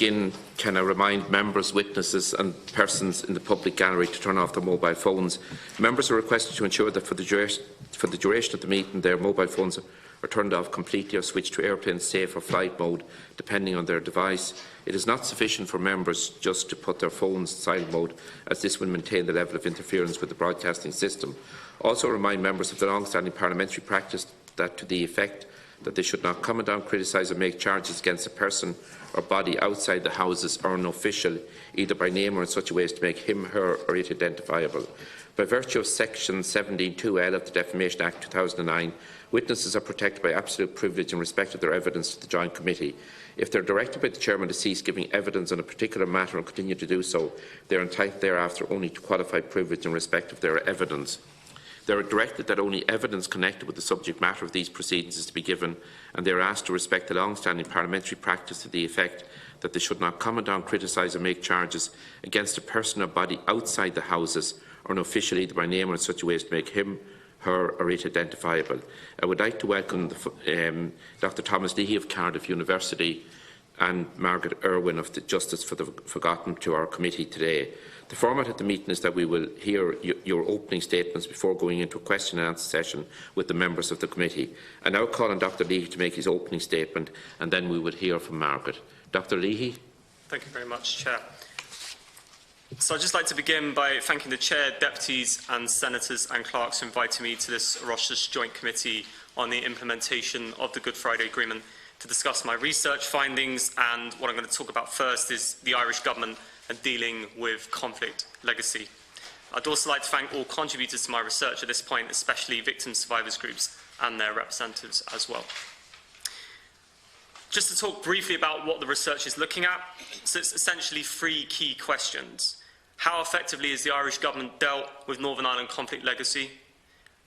begin, can I remind members, witnesses and persons in the public gallery to turn off their mobile phones. Members are requested to ensure that for the duration of the meeting their mobile phones are turned off completely or switched to airplane safe or flight mode, depending on their device. It is not sufficient for members just to put their phones in silent mode, as this will maintain the level of interference with the broadcasting system. Also remind members of the long-standing parliamentary practice that to the effect that they should not comment on, criticise or make charges against a person or body outside the Houses or an official, either by name or in such a way as to make him, her or it identifiable. By virtue of Section 17(2)(l) of the Defamation Act 2009, witnesses are protected by absolute privilege in respect of their evidence to the Joint Committee. If they are directed by the Chairman to cease giving evidence on a particular matter and continue to do so, they are entitled thereafter only to qualified privilege in respect of their evidence. They are directed that only evidence connected with the subject matter of these proceedings is to be given, and they are asked to respect the long-standing parliamentary practice to the effect that they should not comment on, criticise or make charges against a person or body outside the Houses or an official, either by name or in such a way as to make him, her or it identifiable. I would like to welcome Dr Thomas Leahy of Cardiff University and Margaret Irwin of the Justice for the Forgotten to our committee today. The format of the meeting is that we will hear your opening statements before going into a question and answer session with the members of the committee. I now call on Dr Leahy to make his opening statement, and then we will hear from Margaret. Dr Leahy. Thank you very much, Chair. So I'd just like to begin by thanking the Chair, Deputies and Senators and Clerks who invited me to this Oireachtas Joint Committee on the implementation of the Good Friday Agreement to discuss my research findings, and what I'm going to talk about first is the Irish Government and dealing with conflict legacy. I'd also like to thank all contributors to my research at this point, especially victim survivors groups and their representatives as well. Just to talk briefly about what the research is looking at, so it's essentially three key questions. How effectively has the Irish Government dealt with Northern Ireland conflict legacy?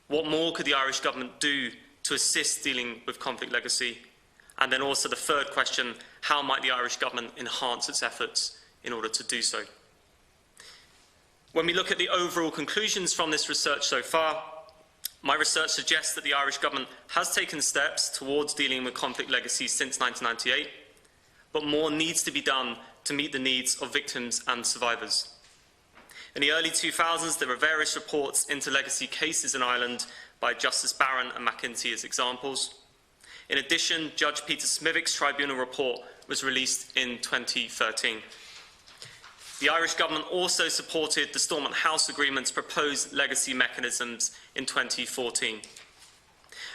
What more could the Irish Government do to assist dealing with conflict legacy? And then also the third question, how might the Irish Government enhance its efforts in order to do so? When we look at the overall conclusions from this research so far, my research suggests that the Irish Government has taken steps towards dealing with conflict legacy since 1998, but more needs to be done to meet the needs of victims and survivors. In the early 2000s, there were various reports into legacy cases in Ireland by Justice Barron and McEntee as examples. In addition, Judge Peter Smithwick's tribunal report was released in 2013. The Irish Government also supported the Stormont House Agreement's proposed legacy mechanisms in 2014.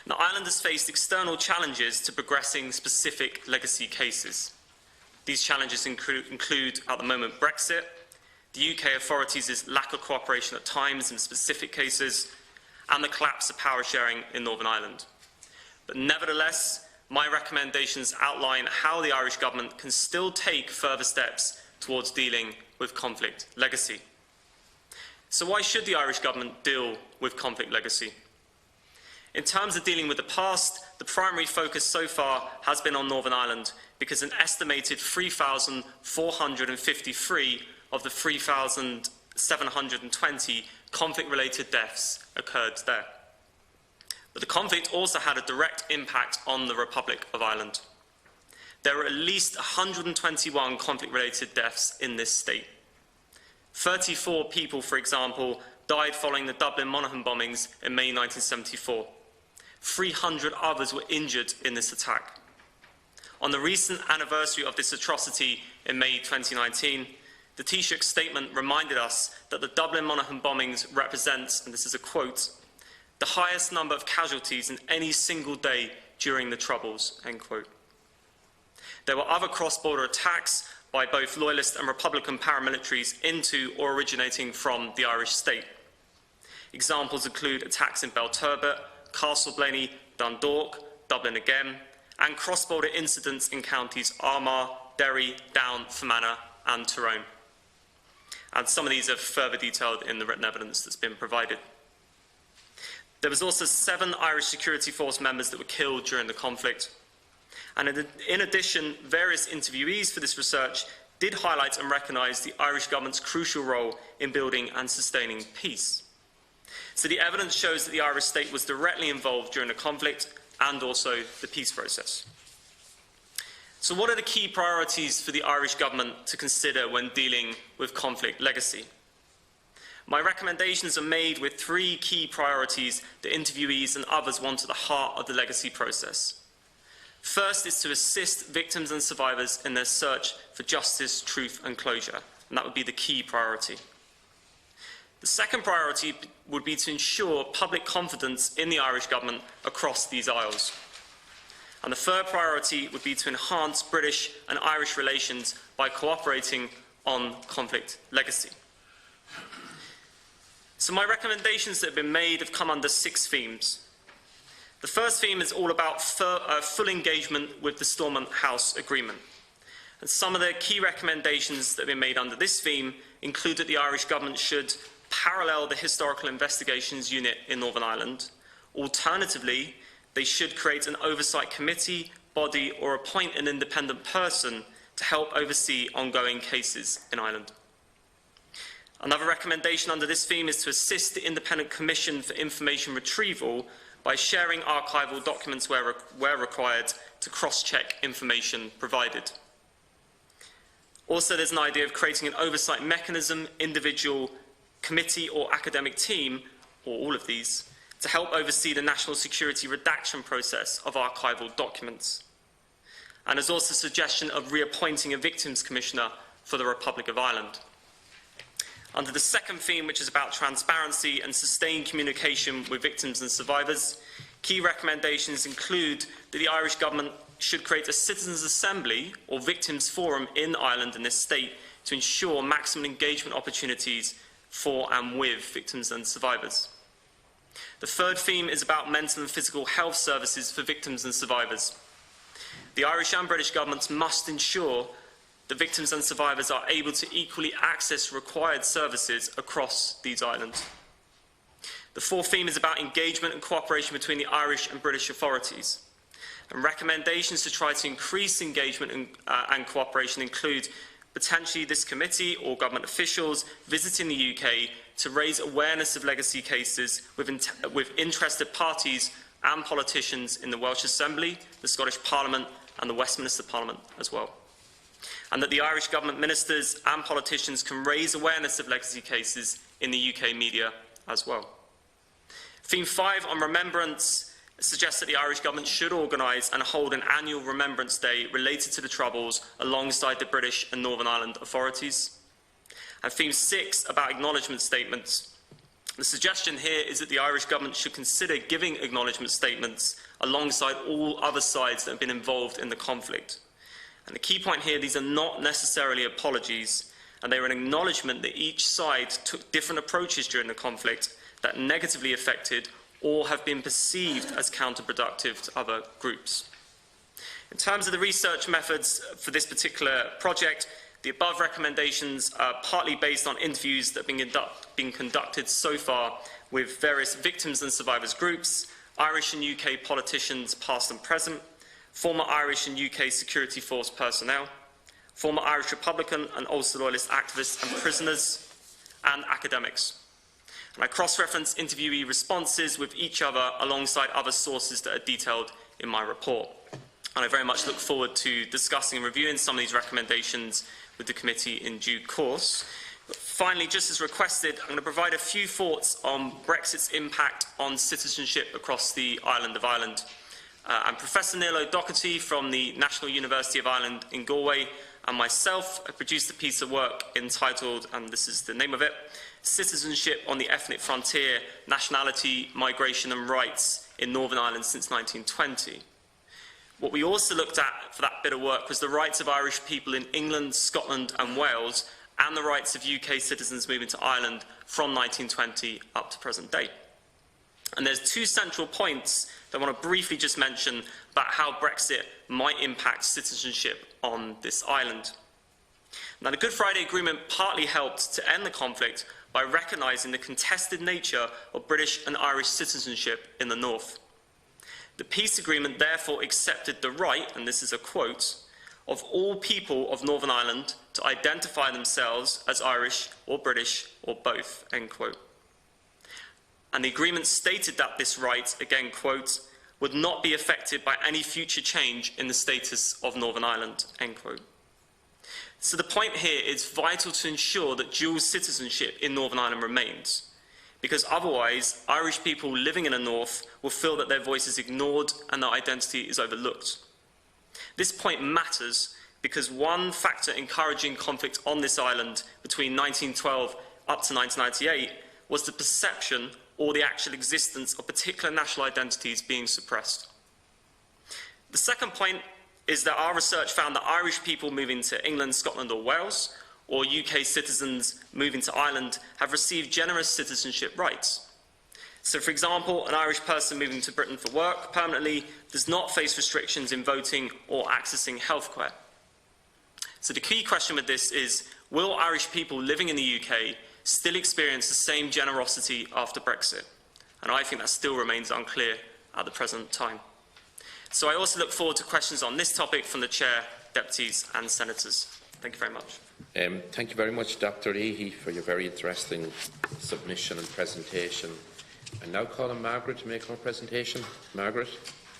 Now, Ireland has faced external challenges to progressing specific legacy cases. These challenges include, at the moment, Brexit, the UK authorities' lack of cooperation at times in specific cases, and the collapse of power sharing in Northern Ireland. But nevertheless, my recommendations outline how the Irish Government can still take further steps towards dealing with conflict legacy. So why should the Irish Government deal with conflict legacy? In terms of dealing with the past, the primary focus so far has been on Northern Ireland because an estimated 3,453 of the 3,720 conflict-related deaths occurred there. But the conflict also had a direct impact on the Republic of Ireland. There were at least 121 conflict-related deaths in this state. 34 people, for example, died following the Dublin Monaghan bombings in May 1974. 300 others were injured in this attack. On the recent anniversary of this atrocity in May 2019, the Taoiseach's statement reminded us that the Dublin Monaghan bombings represents, and this is a quote, the highest number of casualties in any single day during the Troubles, end quote. There were other cross-border attacks by both Loyalist and Republican paramilitaries into or originating from the Irish state. Examples include attacks in Belturbet, Castleblaney, Dundalk, Dublin again, and cross-border incidents in counties Armagh, Derry, Down, Fermanagh and Tyrone. And some of these are further detailed in the written evidence that's been provided. There was also 7 Irish security force members that were killed during the conflict. And in addition, various interviewees for this research did highlight and recognise the Irish Government's crucial role in building and sustaining peace. So the evidence shows that the Irish state was directly involved during the conflict and also the peace process. So what are the key priorities for the Irish Government to consider when dealing with conflict legacy? My recommendations are made with three key priorities that interviewees and others want at the heart of the legacy process. First is to assist victims and survivors in their search for justice, truth and closure, and that would be the key priority. The second priority would be to ensure public confidence in the Irish Government across these aisles. And the third priority would be to enhance British and Irish relations by cooperating on conflict legacy. So my recommendations that have been made have come under 6 themes. The first theme is all about full engagement with the Stormont House Agreement. And some of the key recommendations that have been made under this theme include that the Irish Government should parallel the Historical Investigations Unit in Northern Ireland. Alternatively, they should create an oversight committee, body or appoint an independent person to help oversee ongoing cases in Ireland. Another recommendation under this theme is to assist the Independent Commission for Information Retrieval by sharing archival documents where required to cross-check information provided. Also, there's an idea of creating an oversight mechanism, individual, committee or academic team, or all of these, to help oversee the national security redaction process of archival documents. And there's also a suggestion of reappointing a Victims Commissioner for the Republic of Ireland. Under the second theme, which is about transparency and sustained communication with victims and survivors, key recommendations include that the Irish Government should create a citizens' assembly or victims' forum in Ireland and this state to ensure maximum engagement opportunities for and with victims and survivors. The third theme is about mental and physical health services for victims and survivors. The Irish and British governments must ensure that victims and survivors are able to equally access required services across these islands. The fourth theme is about engagement and cooperation between the Irish and British authorities. And recommendations to try to increase engagement and cooperation include potentially this committee or government officials visiting the UK to raise awareness of legacy cases with interested parties and politicians in the Welsh Assembly, the Scottish Parliament and the Westminster Parliament as well. And that the Irish Government ministers and politicians can raise awareness of legacy cases in the UK media as well. Theme 5 on remembrance suggests that the Irish Government should organise and hold an annual Remembrance Day related to the Troubles alongside the British and Northern Ireland authorities. And Theme 6 about acknowledgement statements. The suggestion here is that the Irish Government should consider giving acknowledgement statements alongside all other sides that have been involved in the conflict. And the key point here, these are not necessarily apologies, and they are an acknowledgement that each side took different approaches during the conflict that negatively affected or have been perceived as counterproductive to other groups. In terms of the research methods for this particular project, the above recommendations are partly based on interviews that have been conducted so far with various victims and survivors groups, Irish and UK politicians past and present, former Irish and UK security force personnel, former Irish Republican and Ulster Loyalist activists and prisoners, and academics. And I cross-reference interviewee responses with each other alongside other sources that are detailed in my report. And I very much look forward to discussing and reviewing some of these recommendations with the committee in due course. But finally, just as requested, I'm going to provide a few thoughts on Brexit's impact on citizenship across the island of Ireland. And Professor Niall Ó Donnghaile from the National University of Ireland in Galway and myself have produced a piece of work entitled, and this is the name of it, Citizenship on the Ethnic Frontier, Nationality, Migration and Rights in Northern Ireland since 1920. What we also looked at for that bit of work was the rights of Irish people in England, Scotland and Wales, and the rights of UK citizens moving to Ireland from 1920 up to present day. And there's two central points that I want to briefly just mention about how Brexit might impact citizenship on this island. Now, the Good Friday Agreement partly helped to end the conflict by recognising the contested nature of British and Irish citizenship in the north. The peace agreement therefore accepted the right, and this is a quote, of all people of Northern Ireland to identify themselves as Irish or British or both, end quote. And the agreement stated that this right, again quote, would not be affected by any future change in the status of Northern Ireland, end quote. So the point here is vital to ensure that dual citizenship in Northern Ireland remains, because otherwise Irish people living in the north will feel that their voice is ignored and their identity is overlooked. This point matters because one factor encouraging conflict on this island between 1912 up to 1998 was the perception or the actual existence of particular national identities being suppressed. The second point is that our research found that Irish people moving to England, Scotland or Wales, or UK citizens moving to Ireland, have received generous citizenship rights. So, for example, an Irish person moving to Britain for work permanently does not face restrictions in voting or accessing healthcare. So the key question with this is, will Irish people living in the UK still experience the same generosity after Brexit? And I think that still remains unclear at the present time. So I also look forward to questions on this topic from the Chair, Deputies and Senators. Thank you very much. Thank you very much, Dr. Leahy, for your very interesting submission and presentation. I now call on Margaret to make her presentation. Margaret.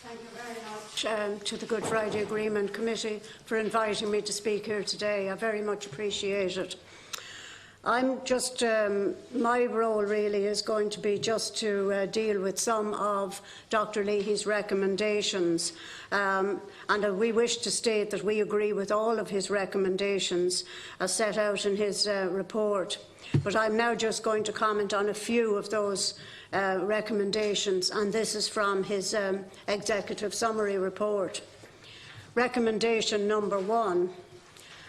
Thank you very much to the Good Friday Agreement Committee for inviting me to speak here today. I very much appreciate it. My role really is going to be just to deal with some of Dr. Leahy's recommendations. And we wish to state that we agree with all of his recommendations as set out in his report. But I'm now just going to comment on a few of those recommendations, and this is from his executive summary report. Recommendation number 1.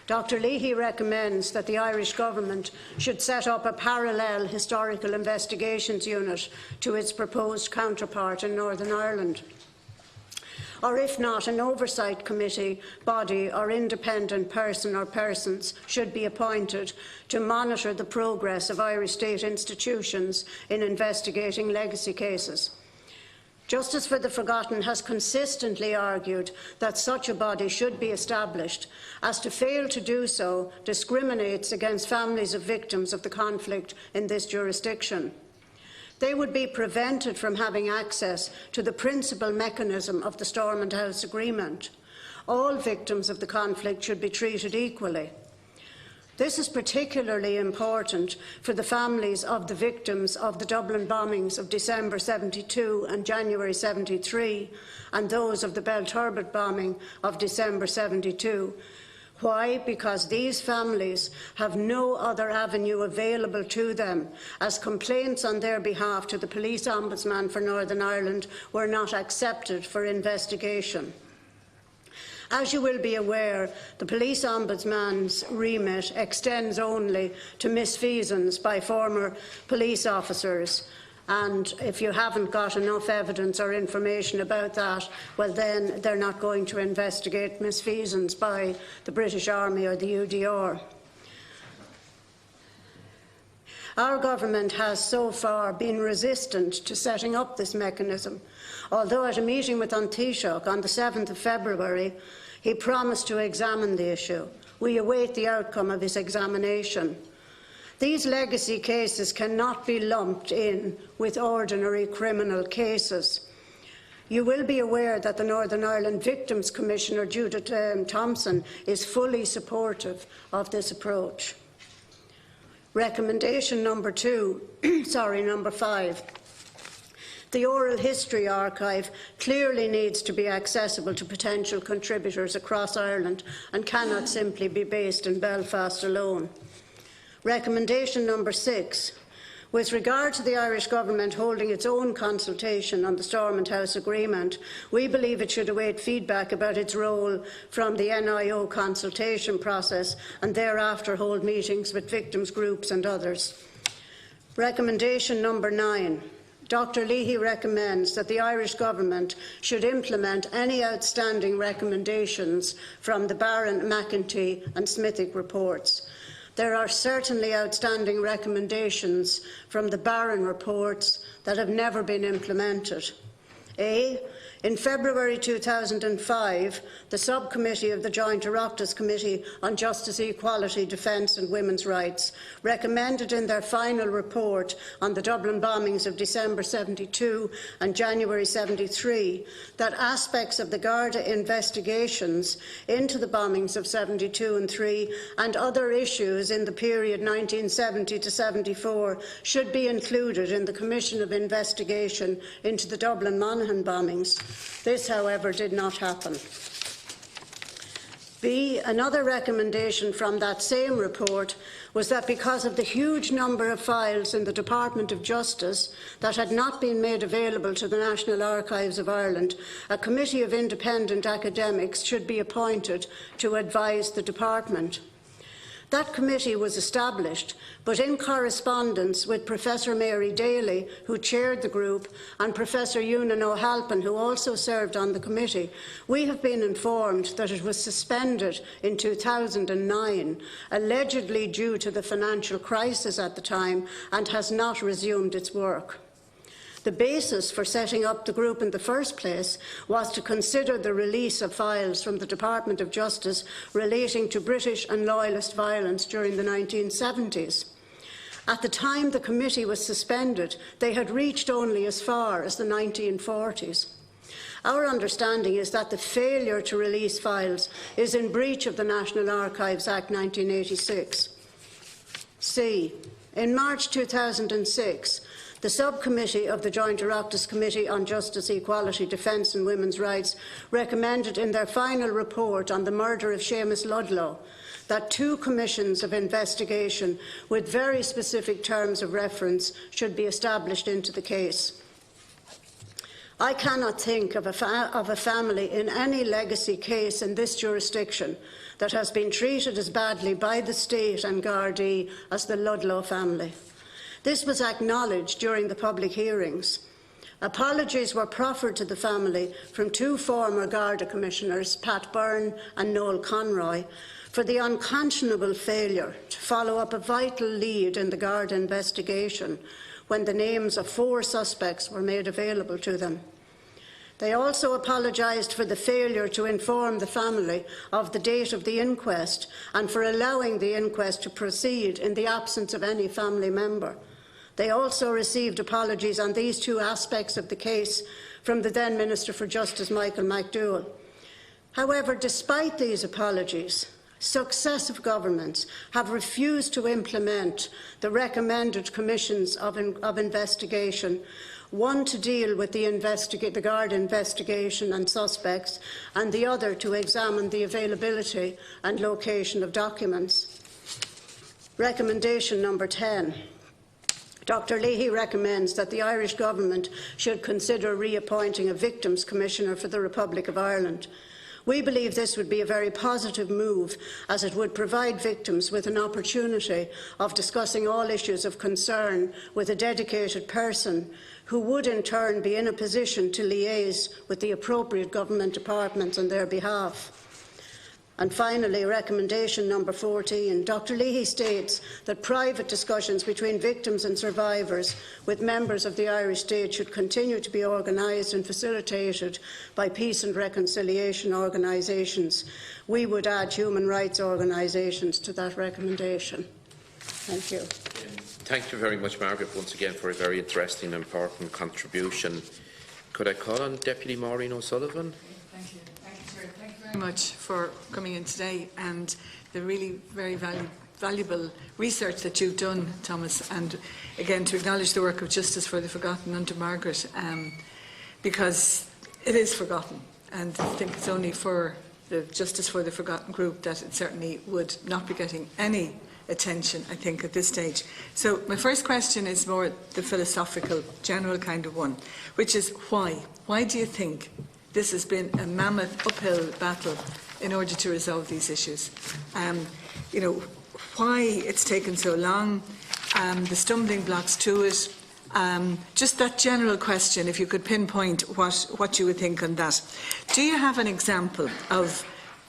Dr. Leahy recommends that the Irish Government should set up a parallel historical investigations unit to its proposed counterpart in Northern Ireland. Or if not, an oversight committee, body or independent person or persons should be appointed to monitor the progress of Irish state institutions in investigating legacy cases. Justice for the Forgotten has consistently argued that such a body should be established, as to fail to do so discriminates against families of victims of the conflict in this jurisdiction. They would be prevented from having access to the principal mechanism of the Stormont House Agreement. All victims of the conflict should be treated equally. This is particularly important for the families of the victims of the Dublin bombings of December 72 and January 73, and those of the Belturbet bombing of December 72. Why? Because these families have no other avenue available to them, as complaints on their behalf to the Police Ombudsman for Northern Ireland were not accepted for investigation. As you will be aware, the Police Ombudsman's remit extends only to misfeasance by former police officers. And if you haven't got enough evidence or information about that, well then they're not going to investigate misfeasance by the British Army or the UDR. Our government has so far been resistant to setting up this mechanism, although at a meeting with An Taoiseach on the 7th of February, he promised to examine the issue. We await the outcome of his examination. These legacy cases cannot be lumped in with ordinary criminal cases. You will be aware that the Northern Ireland Victims Commissioner, Judith Thompson, is fully supportive of this approach. Recommendation number 5. The Oral History Archive clearly needs to be accessible to potential contributors across Ireland and cannot simply be based in Belfast alone. Recommendation number 6. With regard to the Irish Government holding its own consultation on the Stormont House Agreement, we believe it should await feedback about its role from the NIO consultation process and thereafter hold meetings with victims' groups and others. Recommendation number 9. Dr. Leahy recommends that the Irish Government should implement any outstanding recommendations from the Barron, McEntee and Smithick reports. There are certainly outstanding recommendations from the Barron reports that have never been implemented. A. In February 2005, the subcommittee of the Joint Oireachtas Committee on Justice, Equality, Defence and Women's Rights recommended in their final report on the Dublin bombings of December 72 and January 73 that aspects of the Garda investigations into the bombings of 72 and 3 and other issues in the period 1970 to 74 should be included in the Commission of Investigation into the Dublin Monaghan bombings. This, however, did not happen. B. Another recommendation from that same report was that because of the huge number of files in the Department of Justice that had not been made available to the National Archives of Ireland, a committee of independent academics should be appointed to advise the department. That committee was established, but in correspondence with Professor Mary Daly, who chaired the group, and Professor Ewan O'Halpin, who also served on the committee, we have been informed that it was suspended in 2009, allegedly due to the financial crisis at the time, and has not resumed its work. The basis for setting up the group in the first place was to consider the release of files from the Department of Justice relating to British and Loyalist violence during the 1970s. At the time the committee was suspended, they had reached only as far as the 1940s. Our understanding is that the failure to release files is in breach of the National Archives Act 1986. C. In March 2006, the subcommittee of the Joint Oireachtas Committee on Justice, Equality, Defence and Women's Rights recommended in their final report on the murder of Seamus Ludlow that 2 commissions of investigation with very specific terms of reference should be established into the case. I cannot think of a family in any legacy case in this jurisdiction that has been treated as badly by the State and Gardaí as the Ludlow family. This was acknowledged during the public hearings. Apologies were proffered to the family from 2 former Garda Commissioners, Pat Byrne and Noel Conroy, for the unconscionable failure to follow up a vital lead in the Garda investigation when the names of 4 suspects were made available to them. They also apologised for the failure to inform the family of the date of the inquest and for allowing the inquest to proceed in the absence of any family member. They also received apologies on these 2 aspects of the case from the then Minister for Justice, Michael McDowell. However, despite these apologies, successive governments have refused to implement the recommended commissions of investigation, one to deal with the Garda investigation and suspects, and the other to examine the availability and location of documents. Recommendation number 10. Dr Leahy recommends that the Irish Government should consider reappointing a Victims Commissioner for the Republic of Ireland. We believe this would be a very positive move, as it would provide victims with an opportunity of discussing all issues of concern with a dedicated person who would in turn be in a position to liaise with the appropriate government departments on their behalf. And finally, recommendation number 14. Dr Leahy states that private discussions between victims and survivors with members of the Irish state should continue to be organised and facilitated by peace and reconciliation organisations. We would add human rights organisations to that recommendation. Thank you. Thank you very much, Margaret, once again for a very interesting and important contribution. Could I call on Deputy Maureen O'Sullivan? Thank you. Thank you very much for coming in today and the really very valuable research that you've done, Thomas, and again to acknowledge the work of Justice for the Forgotten under Margaret, because it is forgotten, and I think it's only for the Justice for the Forgotten group that it certainly would not be getting any attention, I think, at this stage. So my first question is more the philosophical, general kind of one, which is why? Why do you think this has been a mammoth uphill battle in order to resolve these issues? You know, why it's taken so long, the stumbling blocks to it, just that general question, if you could pinpoint what you would think on that. Do you have an example of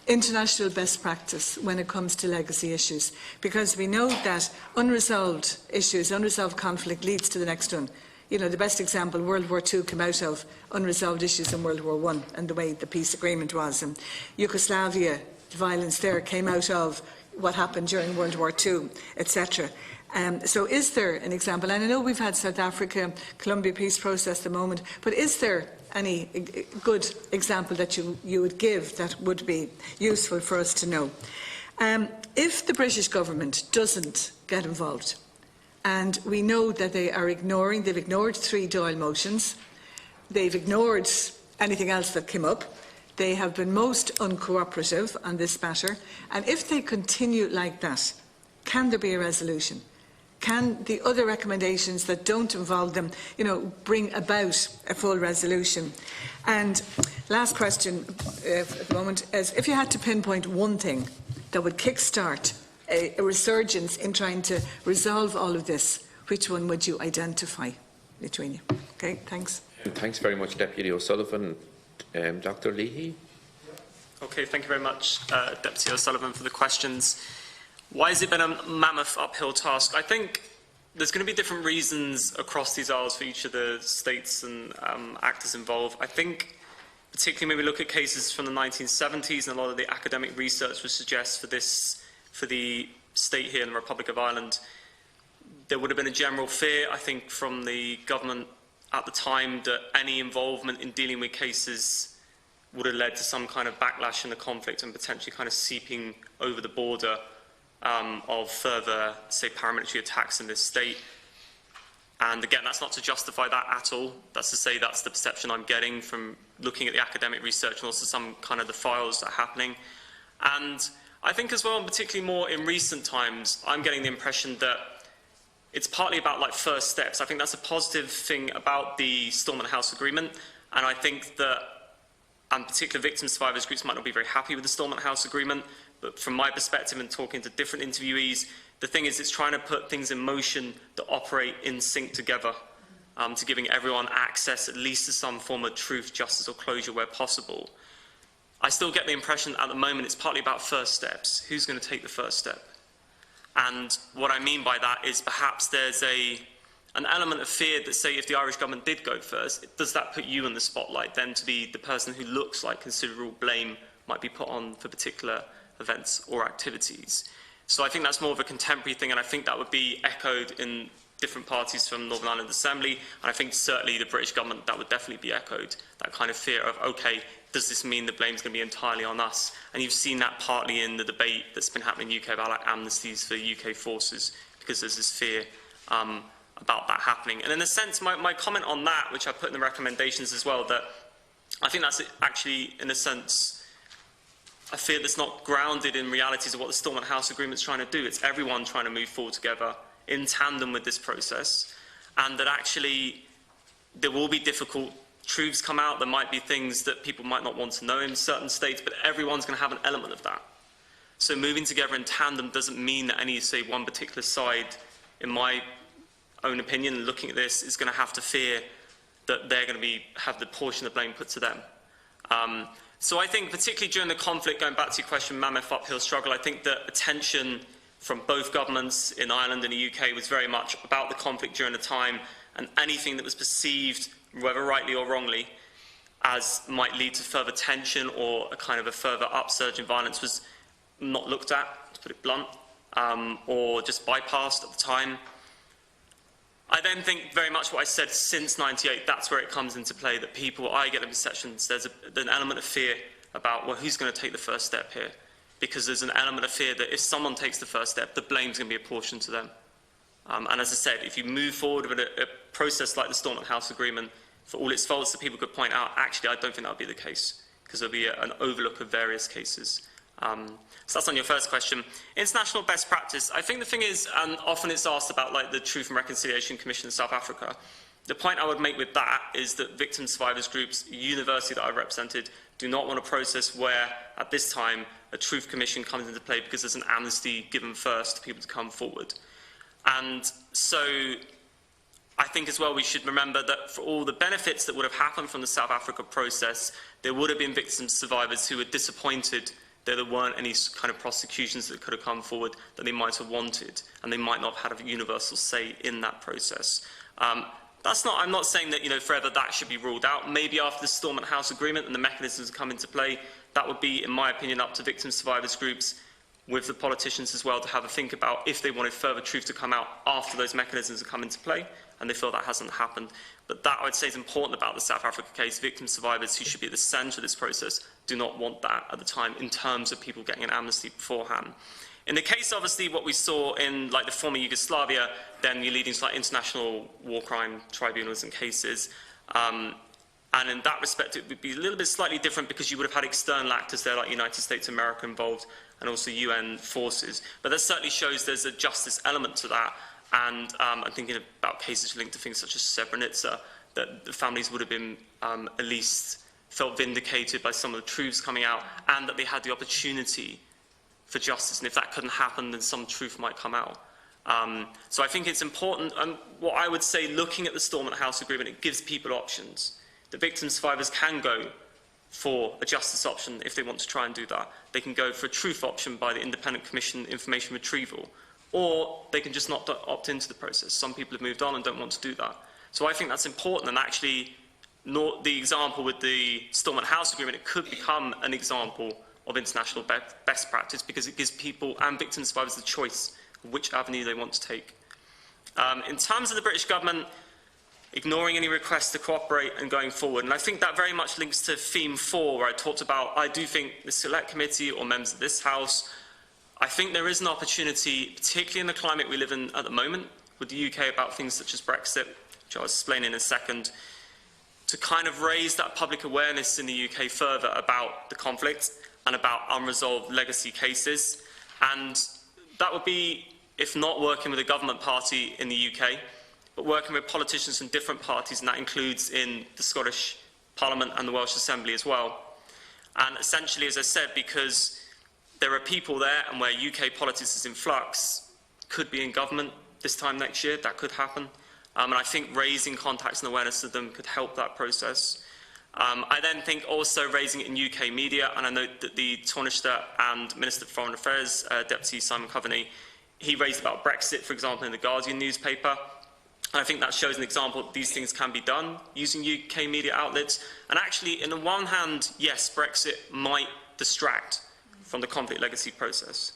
international best practice when it comes to legacy issues? Because we know that unresolved issues, unresolved conflict leads to the next one. You know, the best example, World War II came out of unresolved issues in World War I and the way the peace agreement was. And Yugoslavia, the violence there came out of what happened during World War II, etc. So is there an example? And I know we've had South Africa, Colombia peace process at the moment, but is there any good example that you would give that would be useful for us to know? If the British government doesn't get involved, and we know that they've ignored 3 Dáil motions, they've ignored anything else that came up, they have been most uncooperative on this matter, and if they continue like that, can there be a resolution? Can the other recommendations that don't involve them, you know, bring about a full resolution? And last question at the moment is, if you had to pinpoint one thing that would kickstart a resurgence in trying to resolve all of this, which one would you identify between you? Okay, thanks. Thanks very much, Deputy O'Sullivan. Dr. Leahy. Okay, thank you very much, Deputy O'Sullivan, for the questions. Why has it been a mammoth uphill task? I think there's going to be different reasons across these aisles for each of the states and actors involved. I think, particularly when we look at cases from the 1970s, and a lot of the academic research would suggest for the state here in the Republic of Ireland, there would have been a general fear, I think, from the government at the time that any involvement in dealing with cases would have led to some kind of backlash in the conflict and potentially kind of seeping over the border of further, say, paramilitary attacks in this state. And again, that's not to justify that at all. That's to say that's the perception I'm getting from looking at the academic research and also some kind of the files that are happening. And I think as well, and particularly more in recent times, I'm getting the impression that it's partly about like first steps. I think that's a positive thing about the Stormont House Agreement, and I think that particular victim survivors groups might not be very happy with the Stormont House Agreement, but from my perspective and talking to different interviewees, the thing is it's trying to put things in motion that operate in sync together, to giving everyone access at least to some form of truth, justice or closure where possible. I still get the impression at the moment it's partly about first steps. Who's going to take the first step? And what I mean by that is perhaps there's an element of fear that, say, if the Irish government did go first, does that put you in the spotlight then to be the person who looks like considerable blame might be put on for particular events or activities? So I think that's more of a contemporary thing, and I think that would be echoed in different parties from Northern Ireland Assembly, and I think certainly the British government, that would definitely be echoed, that kind of fear of, okay, does this mean the blame's going to be entirely on us? And you've seen that partly in the debate that's been happening in the UK about like amnesties for UK forces, because there's this fear about that happening. And in a sense, my comment on that, which I put in the recommendations as well, that I think that's actually, in a sense, a fear that's not grounded in realities of what the Stormont House Agreement is trying to do. It's everyone trying to move forward together in tandem with this process, and that actually there will be difficult truths come out. There might be things that people might not want to know in certain states, but everyone's going to have an element of that. So moving together in tandem doesn't mean that any, say, one particular side, in my own opinion, looking at this, is going to have to fear that they're going to have the portion of blame put to them. So I think, particularly during the conflict, going back to your question, mammoth uphill struggle, I think that attention from both governments in Ireland and the UK was very much about the conflict during the time, and anything that was perceived, whether rightly or wrongly, as might lead to further tension or a kind of a further upsurge in violence was not looked at, to put it blunt, or just bypassed at the time. I then think very much what I said since '98, that's where it comes into play, that people, I get the perceptions, there's an element of fear about, well, who's going to take the first step here? Because there's an element of fear that if someone takes the first step, the blame's going to be apportioned to them. And as I said, if you move forward with a process like the Stormont House Agreement, for all its faults that people could point out, actually, I don't think that would be the case, because there'll be an overlook of various cases. So that's on your first question. International best practice. I think the thing is, and often it's asked about like the Truth and Reconciliation Commission in South Africa. The point I would make with that is that victim survivors groups, university that I represented, do not want a process where, at this time, a Truth Commission comes into play because there's an amnesty given first to people to come forward. And so I think as well we should remember that for all the benefits that would have happened from the South Africa process, there would have been victim survivors who were disappointed that there weren't any kind of prosecutions that could have come forward that they might have wanted, and they might not have had a universal say in that process. I'm not saying that, forever that should be ruled out. Maybe after the Stormont House Agreement and the mechanisms come into play, that would be, in my opinion, up to victim survivors groups with the politicians as well to have a think about if they wanted further truth to come out after those mechanisms have come into play, and they feel that hasn't happened. But that, I would say, is important about the South Africa case. Victim survivors who should be at the centre of this process do not want that at the time in terms of people getting an amnesty beforehand. In the case, obviously, what we saw in the former Yugoslavia, then you're leading to international war crime tribunals and cases. And in that respect, it would be a little bit slightly different because you would have had external actors there like United States of America involved and also UN forces. But that certainly shows there's a justice element to that. And I'm thinking about cases linked to things such as Srebrenica, that the families would have been at least felt vindicated by some of the truths coming out, and that they had the opportunity for justice. And if that couldn't happen, then some truth might come out. So I think it's important. And what I would say, looking at the Stormont House Agreement, it gives people options. The victim survivors can go for a justice option if they want to try and do that. They can go for a truth option by the Independent Commission Information Retrieval, or they can just not opt into the process. Some people have moved on and don't want to do that. So I think that's important, and actually the example with the Stormont House Agreement, it could become an example of international best practice because it gives people and victim survivors the choice of which avenue they want to take. In terms of the British government ignoring any requests to cooperate and going forward, and I think that very much links to theme 4, where I talked about, I do think the Select Committee or members of this House, I think there is an opportunity, particularly in the climate we live in at the moment, with the UK about things such as Brexit, which I'll explain in a second, to kind of raise that public awareness in the UK further about the conflict and about unresolved legacy cases. And that would be, if not working with a government party in the UK, but working with politicians from different parties, and that includes in the Scottish Parliament and the Welsh Assembly as well. And essentially, as I said, because there are people there and where UK politics is in flux, could be in government this time next year, that could happen. And I think raising contacts and awareness of them could help that process. I then think also raising it in UK media, and I note that the Taoiseach and Minister for Foreign Affairs, Deputy Simon Coveney, he raised about Brexit, for example, in the Guardian newspaper. And I think that shows an example that these things can be done using UK media outlets. And actually, in the one hand, yes, Brexit might distract from the conflict legacy process.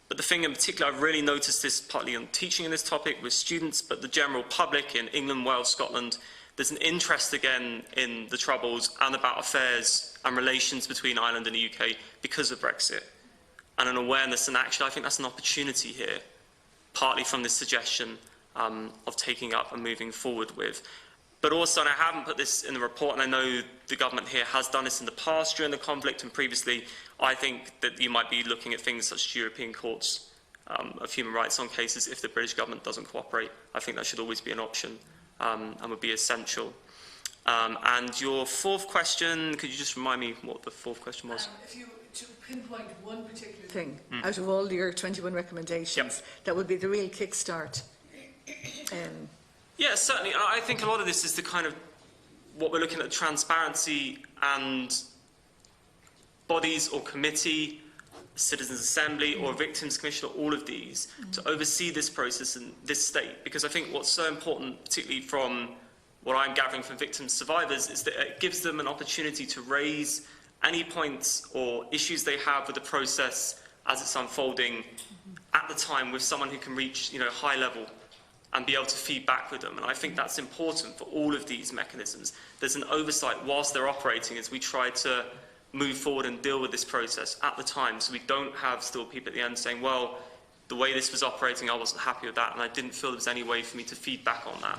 But the thing in particular, I've really noticed this partly on teaching in this topic with students, but the general public in England, Wales, Scotland, there's an interest again in the Troubles and about affairs and relations between Ireland and the UK because of Brexit, and an awareness. And actually, I think that's an opportunity here, partly from this suggestion of taking up and moving forward with. But also, and I haven't put this in the report, and I know the government here has done this in the past during the conflict and previously, I think that you might be looking at things such as European courts of human rights on cases if the British government doesn't cooperate. I think that should always be an option and would be essential. And your fourth question, could you just remind me what the fourth question was? If you to pinpoint one particular thing out of all your 21 recommendations, that would be the real kickstart. Yeah, certainly. And I think a lot of this is the kind of what we're looking at, transparency and bodies or committee, Citizens Assembly or Victims Commission, or all of these, to oversee this process in this state. Because I think what's so important, particularly from what I'm gathering from victim survivors, is that it gives them an opportunity to raise any points or issues they have with the process as it's unfolding at the time with someone who can reach, high level and be able to feed back with them. And I think that's important for all of these mechanisms. There's an oversight whilst they're operating as we try to move forward and deal with this process at the time, so we don't have still people at the end saying, well, the way this was operating, I wasn't happy with that, and I didn't feel there was any way for me to feed back on that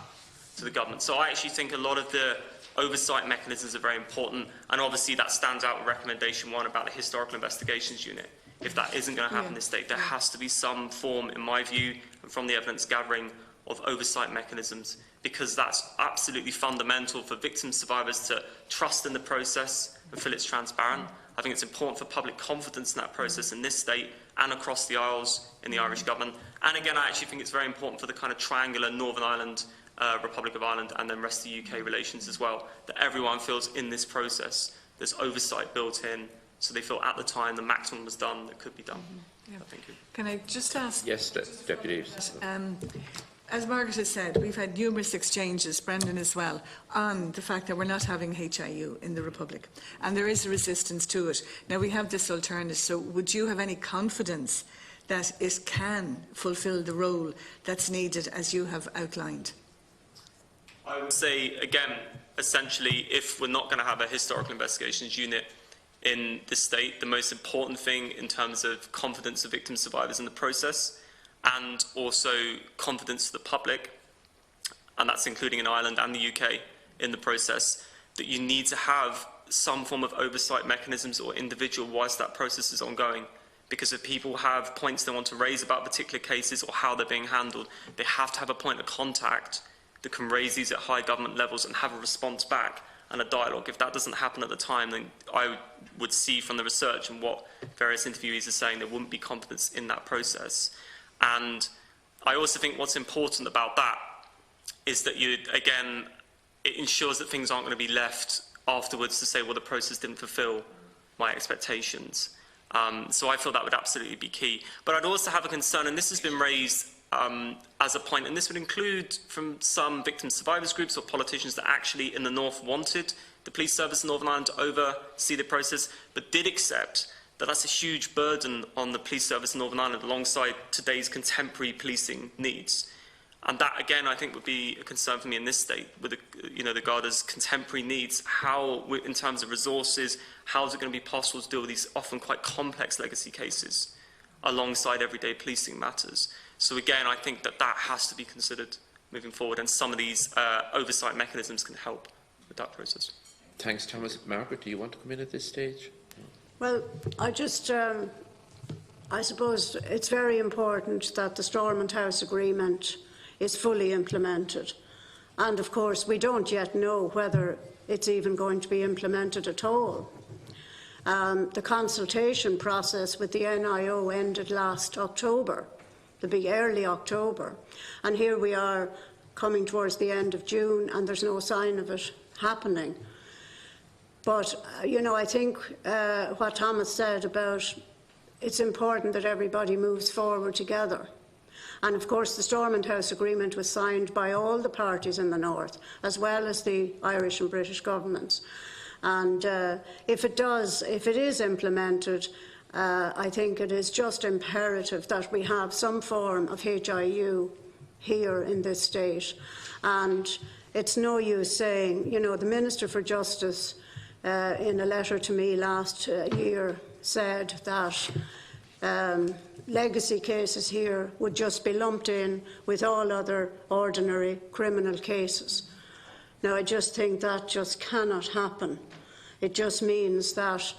to the government. So I actually think a lot of the oversight mechanisms are very important, and obviously that stands out with recommendation 1 about the Historical Investigations Unit. If that isn't going to happen in this state, there has to be some form, in my view, and from the evidence gathering, of oversight mechanisms, because that's absolutely fundamental for victim survivors to trust in the process and feel it's transparent. I think it's important for public confidence in that process in this state and across the Isles in the Irish government. And again, I actually think it's very important for the kind of triangular Northern Ireland, Republic of Ireland and then rest of the UK relations as well, that everyone feels in this process there's oversight built in, so they feel at the time the maximum was done that could be done. Thank you. Can I just ask? Yes, Deputy. As Margaret has said, we've had numerous exchanges, Brendan as well, on the fact that we're not having HIU in the Republic, and there is a resistance to it. Now, we have this alternative, so would you have any confidence that it can fulfil the role that's needed as you have outlined? I would say, again, essentially, if we're not going to have a historical investigations unit in the state, the most important thing in terms of confidence of victim survivors in the process, and also confidence to the public, and that's including in Ireland and the UK in the process, that you need to have some form of oversight mechanisms or individual whilst that process is ongoing. Because if people have points they want to raise about particular cases or how they're being handled, they have to have a point of contact that can raise these at high government levels and have a response back and a dialogue. If that doesn't happen at the time, then I would see from the research and what various interviewees are saying, there wouldn't be confidence in that process. And I also think what's important about that is that again, it ensures that things aren't going to be left afterwards to say, well, the process didn't fulfil my expectations. So I feel that would absolutely be key. But I'd also have a concern, and this has been raised as a point, and this would include from some victim survivors groups or politicians that actually in the North wanted the police service in Northern Ireland to oversee the process, but did accept that that's a huge burden on the police service in Northern Ireland alongside today's contemporary policing needs. And that, again, I think would be a concern for me in this state, with the Garda's contemporary needs. How, in terms of resources, how is it going to be possible to deal with these often quite complex legacy cases alongside everyday policing matters? So again, I think that has to be considered moving forward, and some of these oversight mechanisms can help with that process. Thanks, Thomas. Margaret, do you want to come in at this stage? Well, I suppose it's very important that the Stormont House Agreement is fully implemented. And of course, we don't yet know whether it's even going to be implemented at all. The consultation process with the NIO ended last October, early October. And here we are coming towards the end of June and there's no sign of it happening. But, I think what Thomas said about it's important that everybody moves forward together. And of course the Stormont House Agreement was signed by all the parties in the North, as well as the Irish and British governments. And if it is implemented, I think it is just imperative that we have some form of HIU here in this state. And it's no use saying, the Minister for Justice in a letter to me last year said that legacy cases here would just be lumped in with all other ordinary criminal cases. Now, I just think that just cannot happen. It just means that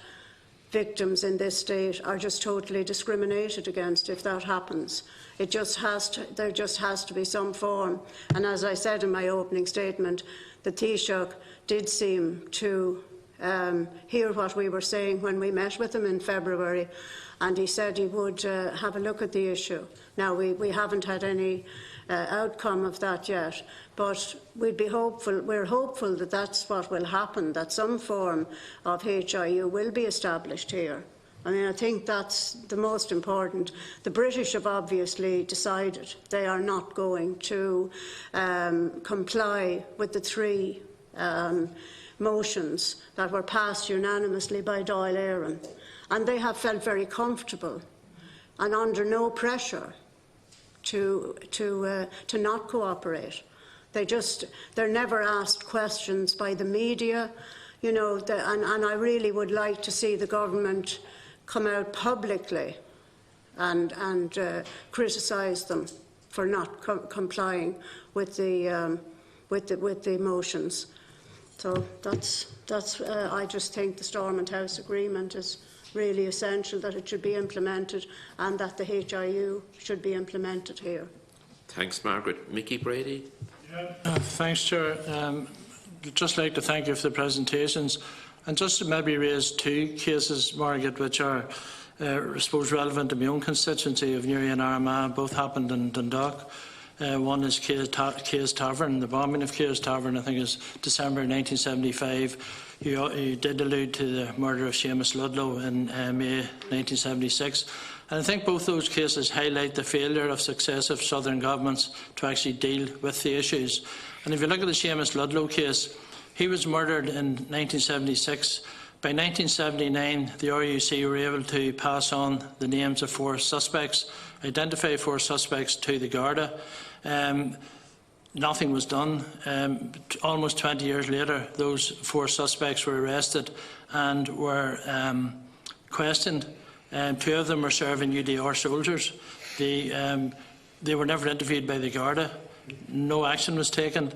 victims in this state are just totally discriminated against if that happens. There just has to be some form. And as I said in my opening statement, the Taoiseach did seem to hear what we were saying when we met with him in February, and he said he would have a look at the issue. Now, we haven't had any outcome of that yet, but we're hopeful that that's what will happen, that some form of HIU will be established here. I mean, I think that's the most important. The British have obviously decided they are not going to comply with the three motions that were passed unanimously by Dáil Éireann, and they have felt very comfortable and under no pressure to not cooperate. They're never asked questions by the media, and I really would like to see the government come out publicly and criticise them for not complying with the motions. So I just think the Stormont House Agreement is really essential, that it should be implemented and that the HIU should be implemented here. Thanks, Margaret. Mickey Brady. Thanks, Chair. I'd just like to thank you for the presentations, and just to maybe raise two cases, Margaret, which are, I suppose, relevant to my own constituency of Newry and Armagh. Both happened in Dundalk. One is Case Tavern. The bombing of Case Tavern, I think, is December 1975. You did allude to the murder of Seamus Ludlow in May 1976. And I think both those cases highlight the failure of successive southern governments to actually deal with the issues. And if you look at the Seamus Ludlow case, he was murdered in 1976. By 1979, the RUC were able to pass on the names of 4 suspects, identify 4 suspects to the Garda. Nothing was done. Almost 20 years later, those 4 suspects were arrested and were questioned. 2 of them were serving UDR soldiers. They were never interviewed by the Garda. No action was taken.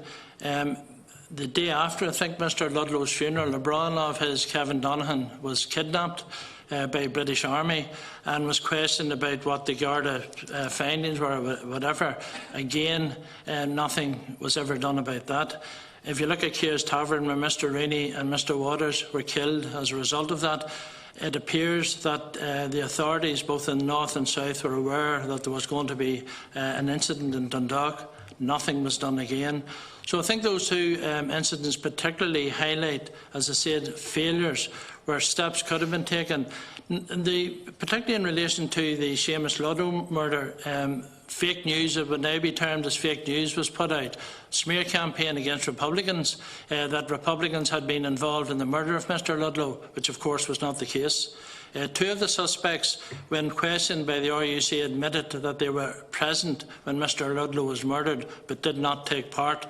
The day after, I think, Mr Ludlow's funeral, a brother-in-law of his, Kevin Donaghan, was kidnapped by British Army and was questioned about what the Garda findings were, whatever. Again, nothing was ever done about that. If you look at Keir's Tavern, where Mr Rooney and Mr Waters were killed as a result of that, it appears that the authorities, both in the north and south, were aware that there was going to be an incident in Dundalk. Nothing was done again. So I think those 2 incidents particularly highlight, as I said, failures where steps could have been taken. Particularly in relation to the Seamus Ludlow murder, fake news, it would now be termed as fake news, was put out. Smear campaign against Republicans, that Republicans had been involved in the murder of Mr Ludlow, which of course was not the case. 2 of the suspects, when questioned by the RUC, admitted that they were present when Mr Ludlow was murdered but did not take part.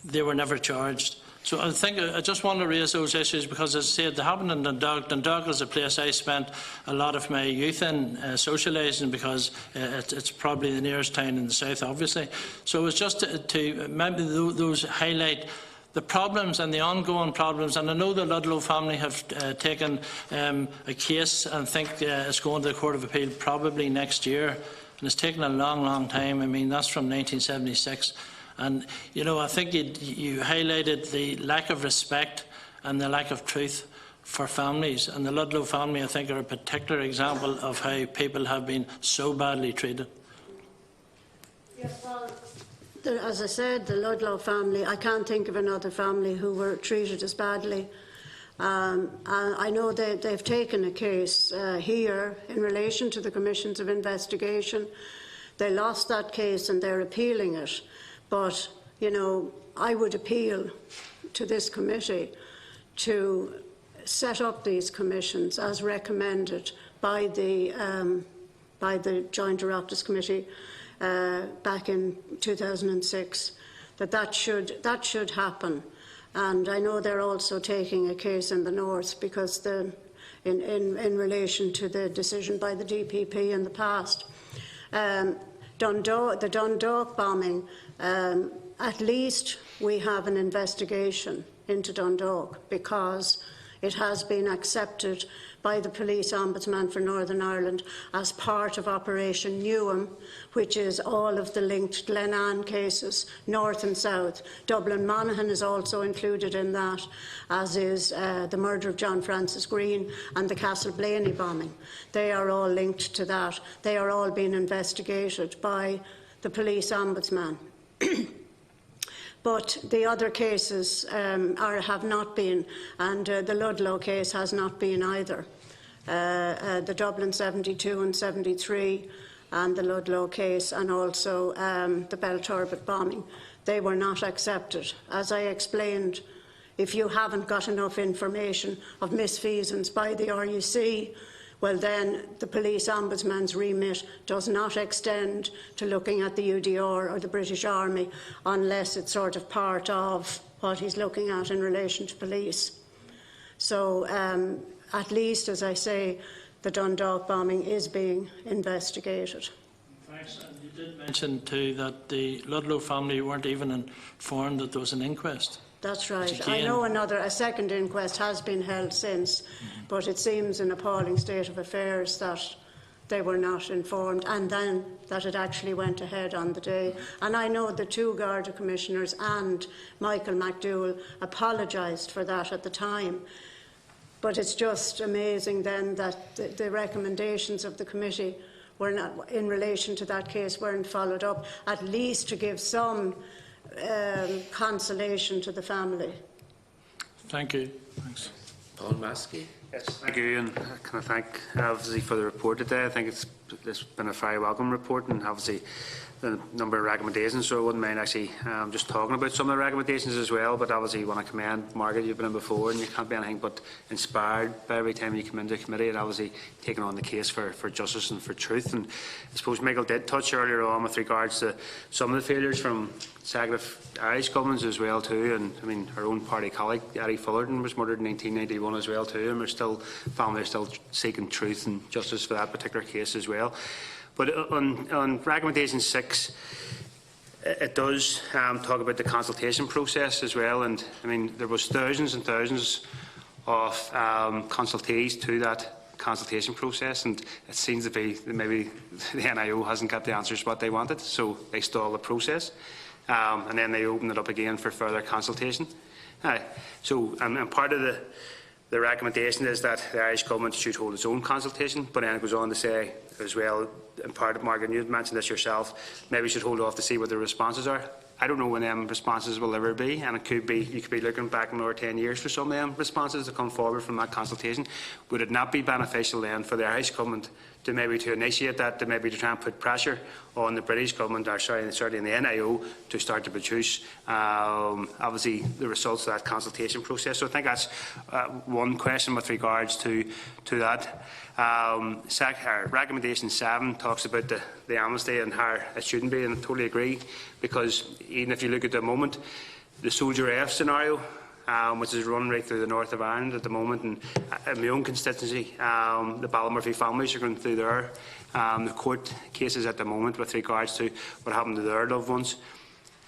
They were never charged. So I think I just want to raise those issues because, as I said, they happened in Dundalk. Dundalk is a place I spent a lot of my youth in, socialising, because it's probably the nearest town in the south, obviously. So it's just to maybe those highlight the problems and the ongoing problems. And I know the Ludlow family have taken a case and think it's going to the Court of Appeal probably next year. And it's taken a long, long time. I mean, that's from 1976. And, you know, I think you highlighted the lack of respect and the lack of truth for families. And the Ludlow family, I think, are a particular example of how people have been so badly treated. Yes, well, as I said, the Ludlow family, I can't think of another family who were treated as badly. And I know they've taken a case here in relation to the commissions of investigation. They lost that case and they're appealing it. But, you know, I would appeal to this committee to set up these commissions as recommended by the Joint Oireachtas Committee back in 2006. That should happen. And I know they're also taking a case in the north because in relation to the decision by the DPP in the past. The Dundalk bombing, at least we have an investigation into Dundalk because it has been accepted by the Police Ombudsman for Northern Ireland as part of Operation Newham, which is all of the linked Glenanne cases, north and south. Dublin Monaghan is also included in that, as is the murder of John Francis Green and the Castle Blaney bombing. They are all linked to that. They are all being investigated by the Police Ombudsman. But the other cases have not been, and the Ludlow case has not been either. The Dublin 72 and 73 and the Ludlow case, and also the Belturbet bombing, they were not accepted. As I explained, if you haven't got enough information of misfeasance by the RUC, well then the Police Ombudsman's remit does not extend to looking at the UDR or the British Army unless it's sort of part of what he's looking at in relation to police. So at least, as I say, the Dundalk bombing is being investigated. Thanks. And you did mention too that the Ludlow family weren't even informed that there was an inquest. That's right. I know a second inquest has been held since, but it seems an appalling state of affairs that they were not informed, and then that it actually went ahead on the day. And I know the 2 Garda commissioners and Michael McDougall apologised for that at the time. But it's just amazing then that the recommendations of the committee were not, in relation to that case, weren't followed up, at least to give some consolation to the family. Thank you. Thanks. Paul Maskey. Yes, thank you, and can I thank obviously for the report today. I think it's this has been a very welcome report, and obviously the number of recommendations, so I wouldn't mind actually just talking about some of the recommendations as well. But obviously you want to commend Margaret, you've been in before, and you can't be anything but inspired by every time you come into the committee, and obviously taking on the case for justice and for truth. And I suppose Michael did touch earlier on with regards to some of the failures from consecutive Irish governments as well too, and I mean our own party colleague Eddie Fullerton was murdered in 1991 as well too, and families are still seeking truth and justice for that particular case as well. But on recommendation 6, it does talk about the consultation process as well, and I mean there was thousands and thousands of consultees to that consultation process, and it seems to be that maybe the NIO hasn't got the answers what they wanted, so they stall the process, and then they open it up again for further consultation. So part of the recommendation is that the Irish Government should hold its own consultation, but then it goes on to say as well, in part of Margaret, you mentioned this yourself, maybe we should hold off to see what the responses are. I don't know when them responses will ever be, and it could be, you could be looking back another 10 years for some of them responses to come forward from that consultation. Would it not be beneficial then for the Irish Government to initiate that, to try and put pressure on the British Government, or certainly in the NIO, to start to produce obviously the results of that consultation process? So I think that's one question with regards to that. Recommendation 7 talks about the amnesty and how it shouldn't be, and I totally agree, because even if you look at the moment, the Soldier F scenario, which is run right through the north of Ireland at the moment, and in my own constituency, the Ballymurphy families are going through their the court cases at the moment with regards to what happened to their loved ones.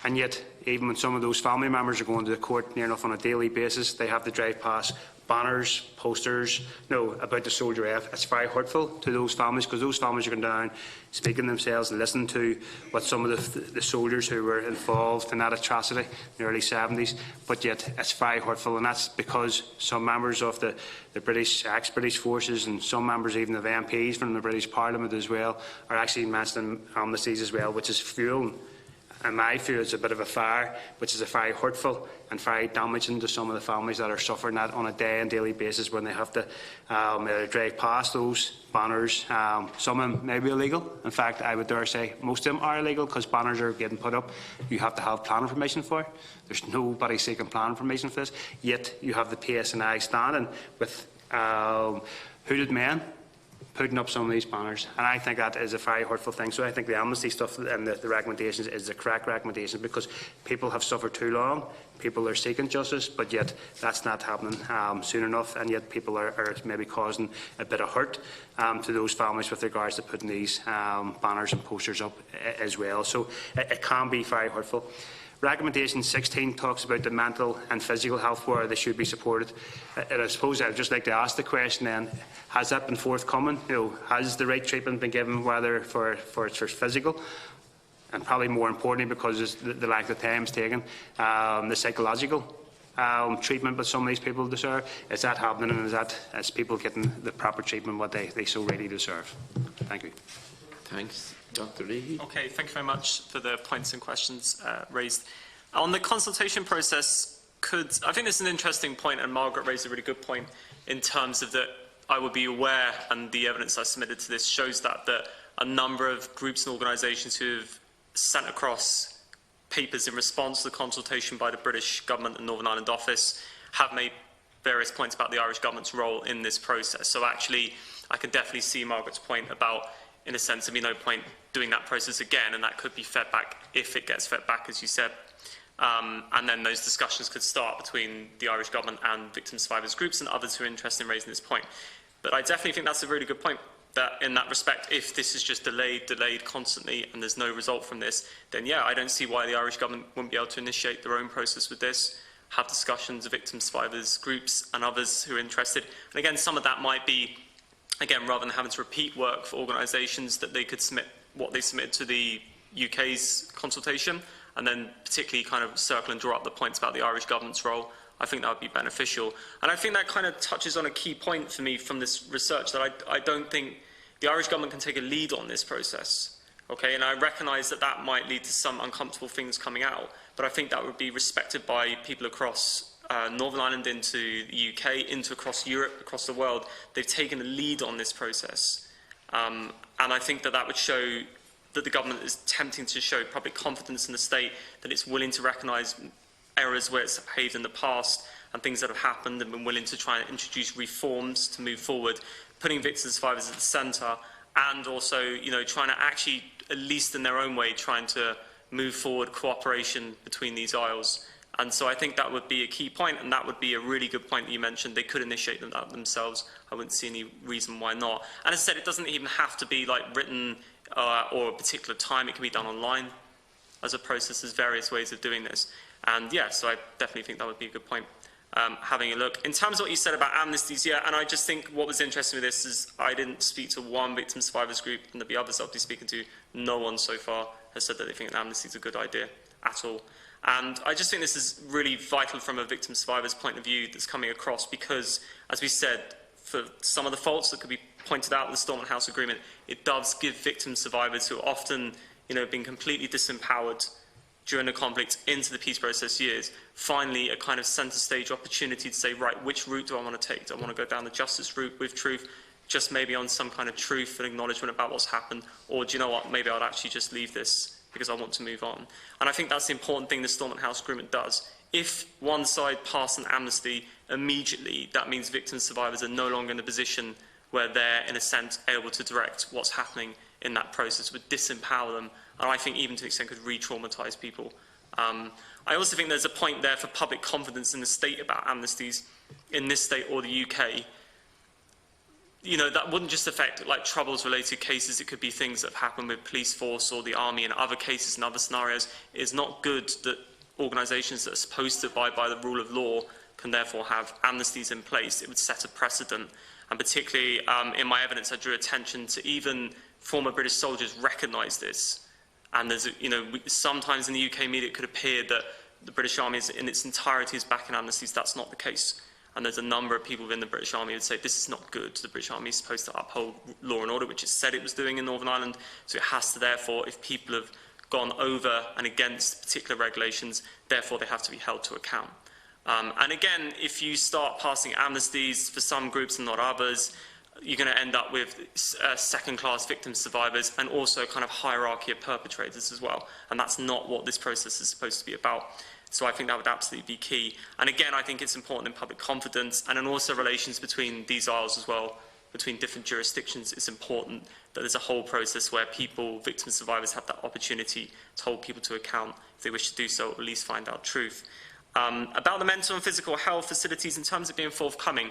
And yet, even when some of those family members are going to the court near enough on a daily basis, they have to drive past banners, posters, about the Soldier F. It's very hurtful to those families, because those families are going down, speaking themselves, and listening to what some of the soldiers who were involved in that atrocity in the early 70s, but yet it's very hurtful, and that's because some members of the British, ex-British forces, and some members even of MPs from the British Parliament as well, are actually mentioning amnesties as well, which is fueling, in my view, it's a bit of a fire, which is a very hurtful and very damaging to some of the families that are suffering that on a day and daily basis, when they have to drive past those banners. Some of them may be illegal. In fact, I would dare say most of them are illegal, because banners are getting put up you have to have planning permission for. There's nobody seeking planning permission for this, yet you have the PSNI standing with hooded men putting up some of these banners, and I think that is a very hurtful thing. So I think the amnesty stuff and the recommendations is the correct recommendation, because people have suffered too long, people are seeking justice, but yet that's not happening soon enough, and yet people are maybe causing a bit of hurt to those families with regards to putting these banners and posters up as well. So it can be very hurtful. Recommendation 16 talks about the mental and physical health, where they should be supported. And I suppose I'd just like to ask the question then, has that been forthcoming? Has the right treatment been given, whether for physical, and probably more importantly, because the length of time it's taken, the psychological treatment that some of these people deserve? Is that happening, and is people getting the proper treatment what they so really deserve? Thank you. Thanks. Dr. Leahy. Okay, thank you very much for the points and questions raised. On the consultation process, I think this is an interesting point, and Margaret raised a really good point in terms of that I would be aware, and the evidence I submitted to this shows that a number of groups and organisations who have sent across papers in response to the consultation by the British Government and Northern Ireland Office have made various points about the Irish Government's role in this process. So actually, I can definitely see Margaret's point about, in a sense, there'd be no point doing that process again, and that could be fed back if it gets fed back, as you said. And then those discussions could start between the Irish Government and victim survivors groups and others who are interested in raising this point. But I definitely think that's a really good point, that in that respect, if this is just delayed constantly and there's no result from this, then yeah, I don't see why the Irish Government wouldn't be able to initiate their own process with this, have discussions with victim survivors groups and others who are interested. And again, some of that might be, again, rather than having to repeat work for organisations, that they could submit what they submitted to the UK's consultation, and then particularly kind of circle and draw up the points about the Irish Government's role. I think that would be beneficial. And I think that kind of touches on a key point for me from this research, that I don't think the Irish Government can take a lead on this process. Okay, and I recognise that that might lead to some uncomfortable things coming out, but I think that would be respected by people across Northern Ireland, into the UK, across Europe, across the world. They've taken a lead on this process. And I think that that would show that the government is attempting to show public confidence in the state, that it's willing to recognise errors where it's behaved in the past and things that have happened, and been willing to try and introduce reforms to move forward, putting victims and survivors at the centre, and also, you know, trying to actually, at least in their own way, trying to move forward cooperation between these isles. And so I think that would be a key point, and that would be a really good point that you mentioned. They could initiate them themselves. I wouldn't see any reason why not. And as I said, it doesn't even have to be like written or a particular time. It can be done online as a process. There's various ways of doing this. And yeah, so I definitely think that would be a good point. Having a look. In terms of what you said about amnesties, yeah, and I just think what was interesting with this is I didn't speak to one victim survivors group, and there'll be others I'll be speaking to. No one so far has said that they think an amnesty is a good idea at all. And I just think this is really vital from a victim survivor's point of view that's coming across, because, as we said, for some of the faults that could be pointed out in the Stormont House Agreement, it does give victim survivors who are often, you know, been completely disempowered during the conflict into the peace process years, finally a kind of centre stage opportunity to say, right, which route do I want to take? Do I want to go down the justice route with truth, just maybe on some kind of truth and acknowledgement about what's happened, or do you know what, maybe I'd actually just leave this because I want to move on. And I think that's the important thing the Stormont House Agreement does. If one side passed an amnesty immediately, that means victim survivors are no longer in a position where they're, in a sense, able to direct what's happening in that process, would disempower them, and I think even to an extent could re-traumatise people. I also think there's a point there for public confidence in the state about amnesties in this state or the UK. You know, that wouldn't just affect like troubles-related cases. It could be things that have happened with police force or the army and other cases and other scenarios. It's not good that organisations that are supposed to abide by the rule of law can therefore have amnesties in place. It would set a precedent. And particularly in my evidence, I drew attention to even former British soldiers recognise this. And there's, you know, sometimes in the UK media it could appear that the British Army is, in its entirety is backing amnesties. That's not the case. And there's a number of people within the British Army who would say this is not good. The British Army is supposed to uphold law and order, which it said it was doing in Northern Ireland. So it has to, therefore, if people have gone over and against particular regulations, therefore they have to be held to account. And again, if you start passing amnesties for some groups and not others, you're going to end up with second-class victim survivors and also a kind of hierarchy of perpetrators as well. And that's not what this process is supposed to be about. So I think that would absolutely be key. And again, I think it's important in public confidence and in also relations between these isles as well, between different jurisdictions. It's important that there's a whole process where people, victim survivors, have that opportunity to hold people to account if they wish to do so, or at least find out truth. About the mental and physical health facilities, in terms of being forthcoming,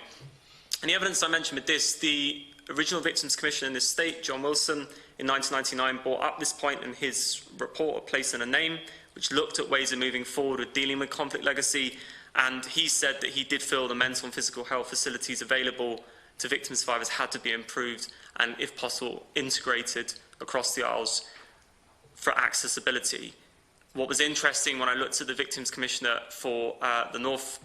and the evidence I mentioned with this, the original Victims Commissioner in this state, John Wilson, in 1999 brought up this point in his report, A Place and a Name, which looked at ways of moving forward with dealing with conflict legacy, and he said that he did feel the mental and physical health facilities available to victim survivors had to be improved and, if possible, integrated across the Isles for accessibility. What was interesting when I looked at the Victims Commissioner for the North,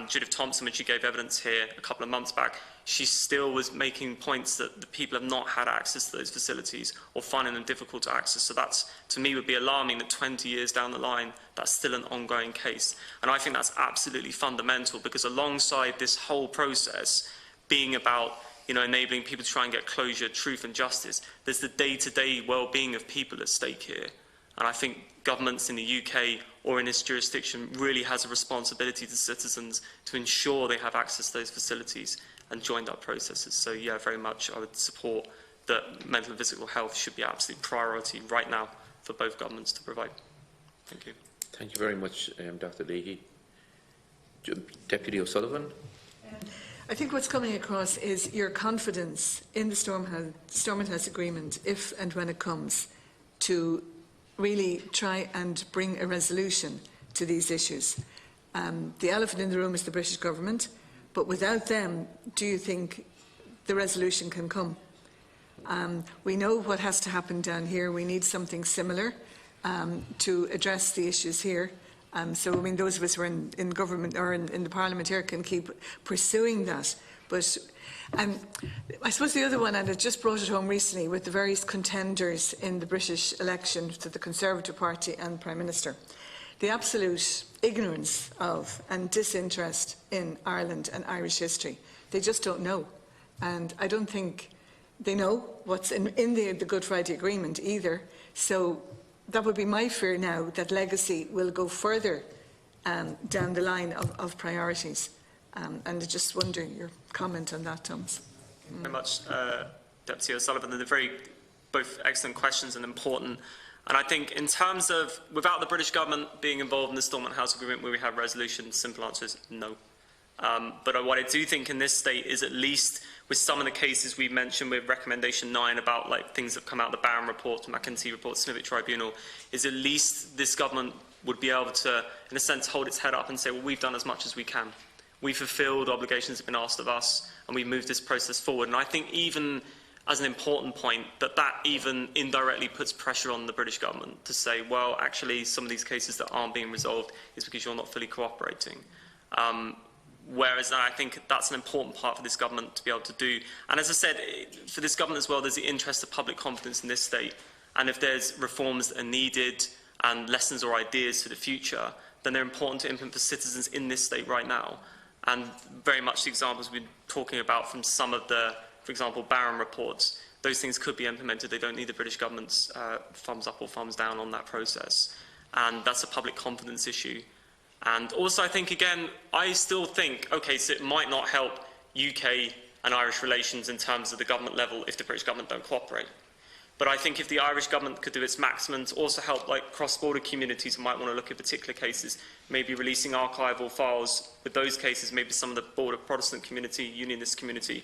Judith Thompson, when she gave evidence here a couple of months back, she still was making points that the people have not had access to those facilities or finding them difficult to access. So that's, to me, would be alarming that 20 years down the line, that's still an ongoing case. And I think that's absolutely fundamental, because alongside this whole process being about, you know, enabling people to try and get closure, truth and justice, there's the day-to-day well-being of people at stake here. And I think governments in the UK or in this jurisdiction really has a responsibility to citizens to ensure they have access to those facilities and joined up processes. So yeah, very much I would support that mental and physical health should be an absolute priority right now for both governments to provide. Thank you. Thank you very much, Dr. Leahy. Deputy O'Sullivan. I think what's coming across is your confidence in the Stormont House Agreement, if and when it comes, to really try and bring a resolution to these issues. The elephant in the room is the British government, but without them, do you think the resolution can come? We know what has to happen down here. We need something similar to address the issues here. So, I mean, those of us who are in government or in the Parliament here can keep pursuing that. But I suppose the other one, and I just brought it home recently with the various contenders in the British election to the Conservative Party and Prime Minister, the absolute ignorance of and disinterest in Ireland and Irish history. They just don't know. And I don't think they know what's in the Good Friday Agreement either. So that would be my fear now, that legacy will go further down the line of priorities. And just wondering your comment on that, Thomas. Very much, Deputy O'Sullivan. They're both excellent questions and important. And I think in terms of, without the British government being involved in the Stormont House Agreement where we have resolution, simple answer is no. But what I do think in this state is, at least with some of the cases we mentioned with recommendation 9 about things that come out of the Barron report, the McKinsey report, Civic Tribunal, is at least this government would be able to, in a sense, hold its head up and say, well, we've done as much as we can. We've fulfilled obligations that have been asked of us, and we've moved this process forward. And I think even as an important point, that even indirectly puts pressure on the British government to say, well, actually, some of these cases that aren't being resolved is because you're not fully cooperating. Whereas I think that's an important part for this government to be able to do. And as I said, for this government as well, there's the interest of public confidence in this state. And if there's reforms that are needed and lessons or ideas for the future, then they're important to implement for citizens in this state right now. And very much the examples we've been talking about from some of the, for example, Barron reports, those things could be implemented. They don't need the British government's thumbs up or thumbs down on that process. And that's a public confidence issue. And also, I think, again, I still think, OK, so it might not help UK and Irish relations in terms of the government level if the British government don't cooperate. But I think if the Irish government could do its maximum to also help cross-border communities who might want to look at particular cases, maybe releasing archival files with those cases, maybe some of the border Protestant community, Unionist community,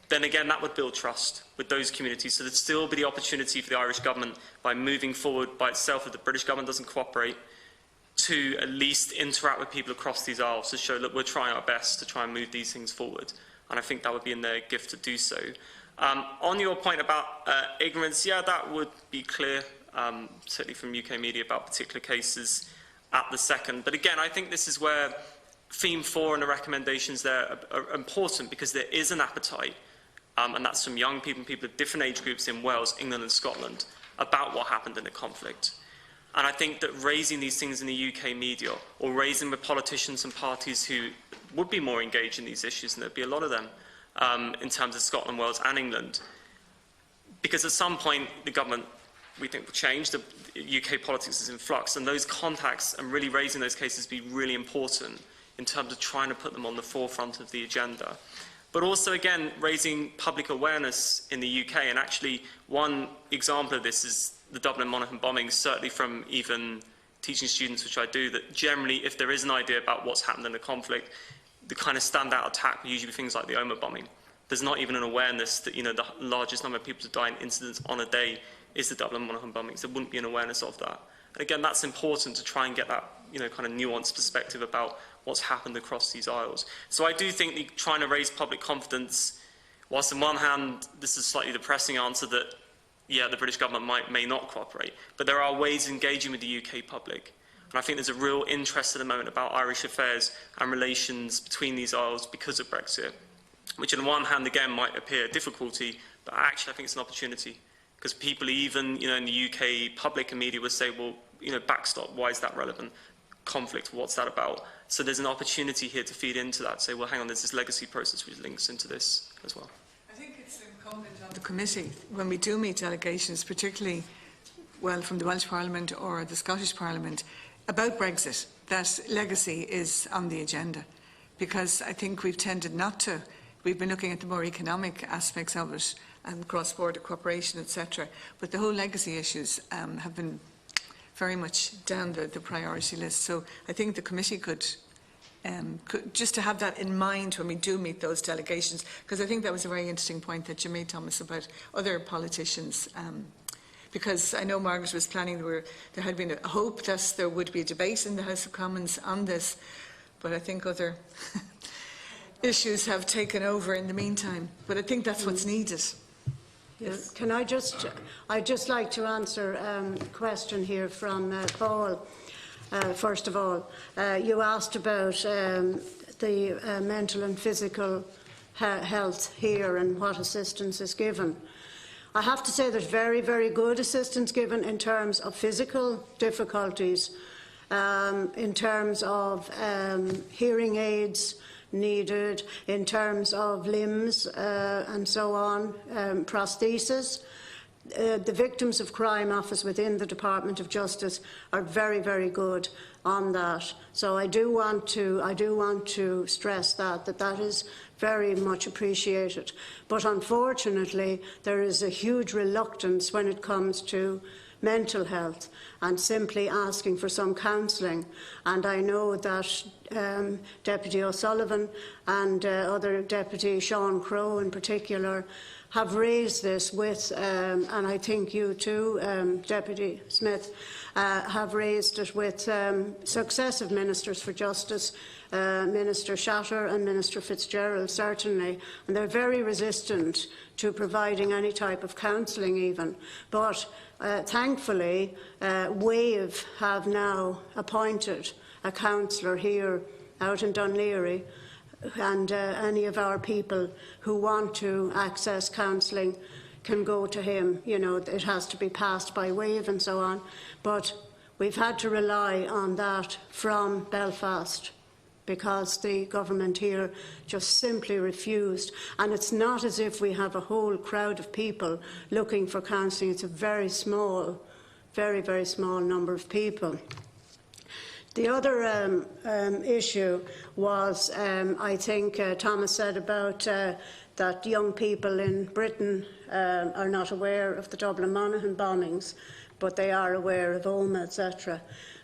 then again that would build trust with those communities. So there'd still be the opportunity for the Irish government, by moving forward by itself if the British government doesn't cooperate, to at least interact with people across these aisles to show that we're trying our best to try and move these things forward. And I think that would be in their gift to do so. On your point about ignorance, yeah, that would be clear, certainly from UK media, about particular cases at the second. But again, I think this is where theme 4 and the recommendations there are important, because there is an appetite, and that's from young people and people of different age groups in Wales, England and Scotland, about what happened in the conflict. And I think that raising these things in the UK media, or raising with politicians and parties who would be more engaged in these issues, and there'd be a lot of them, in terms of Scotland, Wales and England, because at some point the government, we think, will change. The UK politics is in flux, and those contacts and really raising those cases be really important in terms of trying to put them on the forefront of the agenda. But also, again, raising public awareness in the UK. And actually, one example of this is the Dublin Monaghan bombings, certainly from even teaching students, which I do, that generally, if there is an idea about what's happened in the conflict, the kind of standout attack will usually be things like the Omagh bombing. There's not even an awareness that, the largest number of people to die in incidents on a day is the Dublin Monaghan bombings. There wouldn't be an awareness of that. And again, that's important to try and get that, kind of nuanced perspective about what's happened across these aisles. So I do think trying to raise public confidence, whilst on one hand, this is a slightly depressing answer that, yeah, the British government may not cooperate, but there are ways of engaging with the UK public. And I think there's a real interest at the moment about Irish affairs and relations between these aisles because of Brexit, which on one hand, again, might appear a difficulty, but actually I think it's an opportunity. Because people even, in the UK public and media would say, well, backstop, why is that relevant? Conflict, what's that about? So there's an opportunity here to feed into that, say, well, hang on, there's this legacy process which links into this as well. I think it's incumbent on the committee, when we do meet delegations, particularly, well, from the Welsh Parliament or the Scottish Parliament, about Brexit, that legacy is on the agenda. Because I think we've tended not to. We've been looking at the more economic aspects of it, and cross-border cooperation, etc. But the whole legacy issues have been very much down the priority list. So I think the committee could just to have that in mind when we do meet those delegations, because I think that was a very interesting point that you made, Thomas, about other politicians. Because I know Margaret was planning, there had been a hope that there would be a debate in the House of Commons on this, but I think other issues have taken over in the meantime. But I think that's what's needed. Yes. Can I'd just like to answer a question here from Paul. First of all, you asked about the mental and physical health here and what assistance is given. I have to say there's very, very good assistance given in terms of physical difficulties, in terms of hearing aids, needed in terms of limbs and so on, prosthesis. The Victims of Crime Office within the Department of Justice are very, very good on that. So I do want to stress that is very much appreciated. But unfortunately, there is a huge reluctance when it comes to mental health and simply asking for some counselling. And I know that Deputy O'Sullivan and other Deputy Sean Crowe in particular have raised this with, and I think you too, Deputy Smith, have raised it with successive Ministers for Justice, Minister Shatter and Minister Fitzgerald, certainly, and they're very resistant to providing any type of counselling even. But thankfully, WAVE have now appointed a counsellor here out in Dunleary, and any of our people who want to access counselling can go to him. You know, it has to be passed by WAVE and so on. But we've had to rely on that from Belfast because the government here just simply refused. And it's not as if we have a whole crowd of people looking for counselling. It's a very small, very, very small number of people. The other issue was, I think Thomas said about that young people in Britain are not aware of the Dublin Monaghan bombings, but they are aware of Omagh, etc.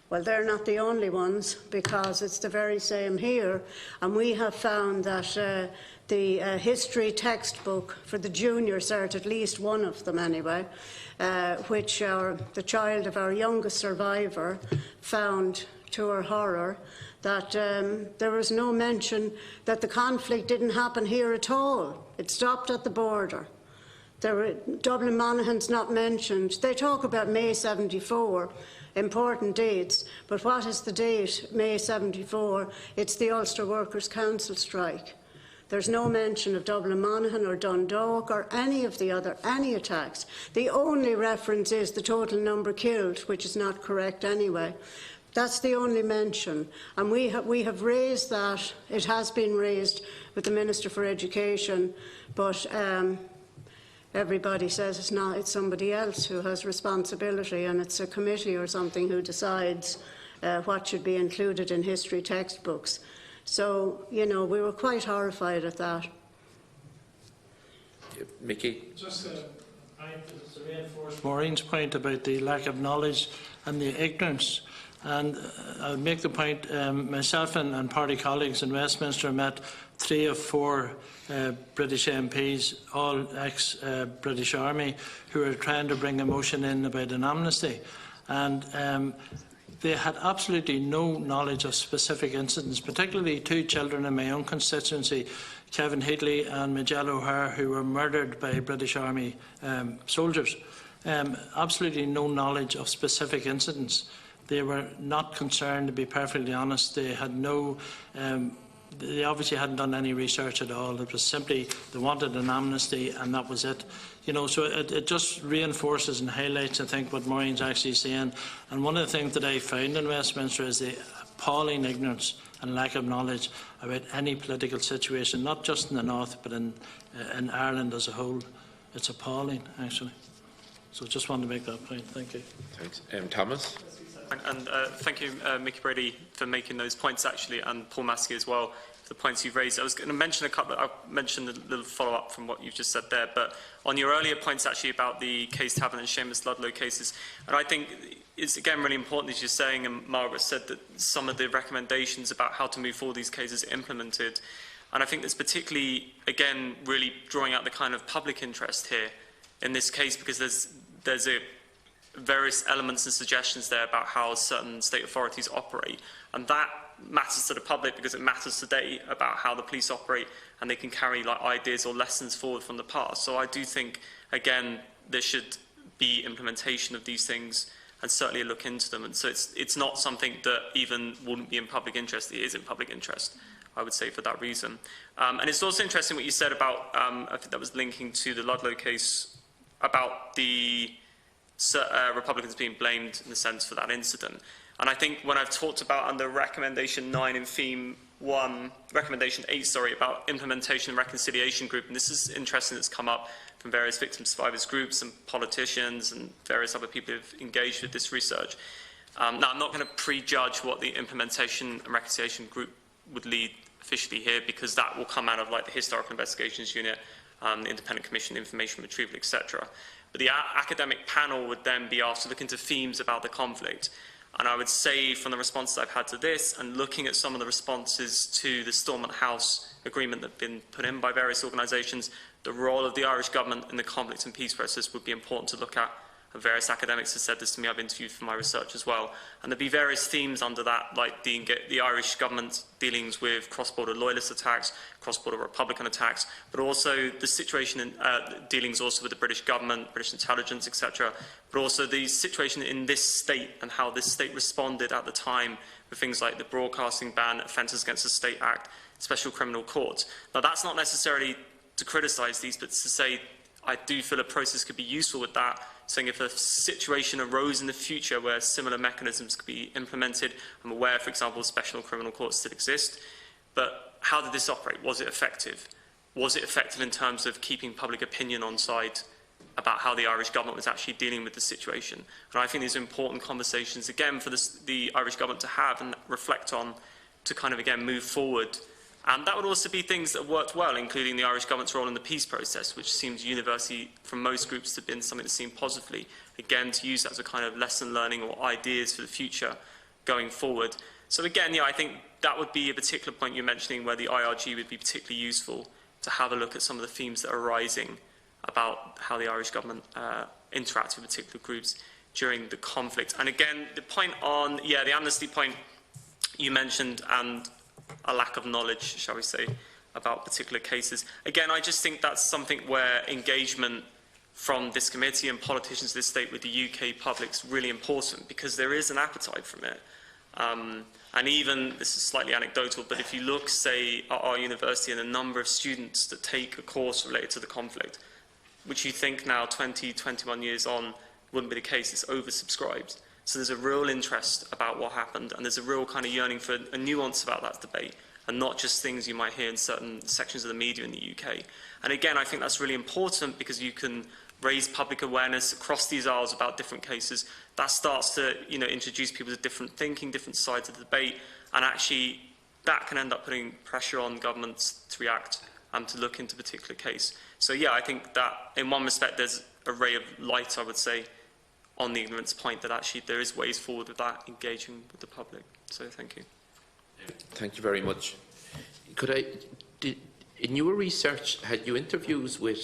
Well, they're not the only ones, because it's the very same here. And we have found that the history textbook for the junior cert, at least one of them anyway, which the child of our youngest survivor found, to her horror, that there was no mention that the conflict didn't happen here at all. It stopped at the border. Dublin Monaghan's not mentioned. They talk about May 74, important dates, but what is the date, May 74? It's the Ulster Workers' Council strike. There's no mention of Dublin Monaghan or Dundalk or any of the other, any attacks. The only reference is the total number killed, which is not correct anyway. That's the only mention, and we have raised that. It has been raised with the Minister for Education, but everybody says it's not. It's somebody else who has responsibility, and it's a committee or something who decides what should be included in history textbooks. So, you know, we were quite horrified at that. Mickey? Just to reinforce Maureen's point about the lack of knowledge and the ignorance. And I'll make the point, myself and party colleagues in Westminster met 3 of 4 British MPs, all ex-British Army, who are trying to bring a motion in about an amnesty. And they had absolutely no knowledge of specific incidents, particularly 2 children in my own constituency, Kevin Heatley and Majella O'Hare, who were murdered by British Army soldiers. Absolutely no knowledge of specific incidents. They were not concerned, to be perfectly honest. They had no, they obviously hadn't done any research at all. It was simply they wanted an amnesty, and that was it. You know, so it just reinforces and highlights, I think, what Maureen's actually saying. And one of the things that I found in Westminster is the appalling ignorance and lack of knowledge about any political situation, not just in the north, but in Ireland as a whole. It's appalling, actually. So just wanted to make that point. Thank you. Thanks. Thomas? And thank you, Mickey Brady, for making those points, actually, and Paul Maskey as well, for the points you've raised. I was going to mention a couple. I'll mention a little follow-up from what you've just said there, but on your earlier points, actually, about the Case Tavern and Seamus Ludlow cases, and I think it's, again, really important, as you're saying, and Margaret said, that some of the recommendations about how to move forward these cases are implemented. And I think that's particularly, again, really drawing out the kind of public interest here in this case, because there's a various elements and suggestions there about how certain state authorities operate, and that matters to the public because it matters today about how the police operate, and they can carry ideas or lessons forward from the past. So I do think, again, there should be implementation of these things and certainly a look into them. And so it's not something that even wouldn't be in public interest. It is in public interest, I would say, for that reason. And it's also interesting what you said about, I think that was linking to the Ludlow case, about the Republicans being blamed, in a sense, for that incident. And I think when I've talked about under recommendation 9 in theme recommendation 8, about implementation and reconciliation group, and this is interesting. It's come up from various victim survivors groups and politicians and various other people who've engaged with this research. Now, I'm not going to prejudge what the implementation and reconciliation group would lead officially here, because that will come out of like the Historical Investigations Unit, the Independent Commission, Information Retrieval, etc. But the academic panel would then be asked to look into themes about the conflict. And I would say from the responses I've had to this, and looking at some of the responses to the Stormont House agreement that have been put in by various organisations, the role of the Irish government in the conflict and peace process would be important to look at. And various academics have said this to me. I've interviewed for my research as well. And there'll be various themes under that, like the Irish government dealings with cross-border loyalist attacks, cross-border Republican attacks, but also the situation in dealings also with the British government, British intelligence, etc. But also the situation in this state and how this state responded at the time with things like the broadcasting ban, Offences Against the State Act, special criminal courts. Now, that's not necessarily to criticise these, but to say I do feel a process could be useful with that, saying if a situation arose in the future where similar mechanisms could be implemented. I'm aware, for example, special criminal courts still exist, but how did this operate? Was it effective? Was it effective in terms of keeping public opinion on side about how the Irish government was actually dealing with the situation? And I think these are important conversations, again, for the Irish government to have and reflect on, to kind of, again, move forward. And that would also be things that worked well, including the Irish government's role in the peace process, which seems universally, from most groups, to have been something that seemed positively. Again, to use that as a kind of lesson learning or ideas for the future going forward. So again, yeah, I think that would be a particular point you're mentioning where the IRG would be particularly useful to have a look at some of the themes that are arising about how the Irish government interacts with particular groups during the conflict. And again, the point on, the amnesty point you mentioned, and a lack of knowledge, shall we say, about particular cases. Again, I just think that's something where engagement from this committee and politicians of this state with the UK public is really important, because there is an appetite from it. And even, this is slightly anecdotal, but if you look, say, at our university and the number of students that take a course related to the conflict, which you think now, 20, 21 years on, wouldn't be the case, it's oversubscribed. So there's a real interest about what happened, and there's a real kind of yearning for a nuance about that debate, and not just things you might hear in certain sections of the media in the UK. And again, I think that's really important, because you can raise public awareness across these aisles about different cases. That starts to, introduce people to different thinking, different sides of the debate, and actually that can end up putting pressure on governments to react and to look into a particular case. So yeah, I think that in one respect there's a ray of light, I would say, on the ignorance point, that actually there is ways forward with that, engaging with the public. So thank you. Thank you very much. In your research, had you interviews with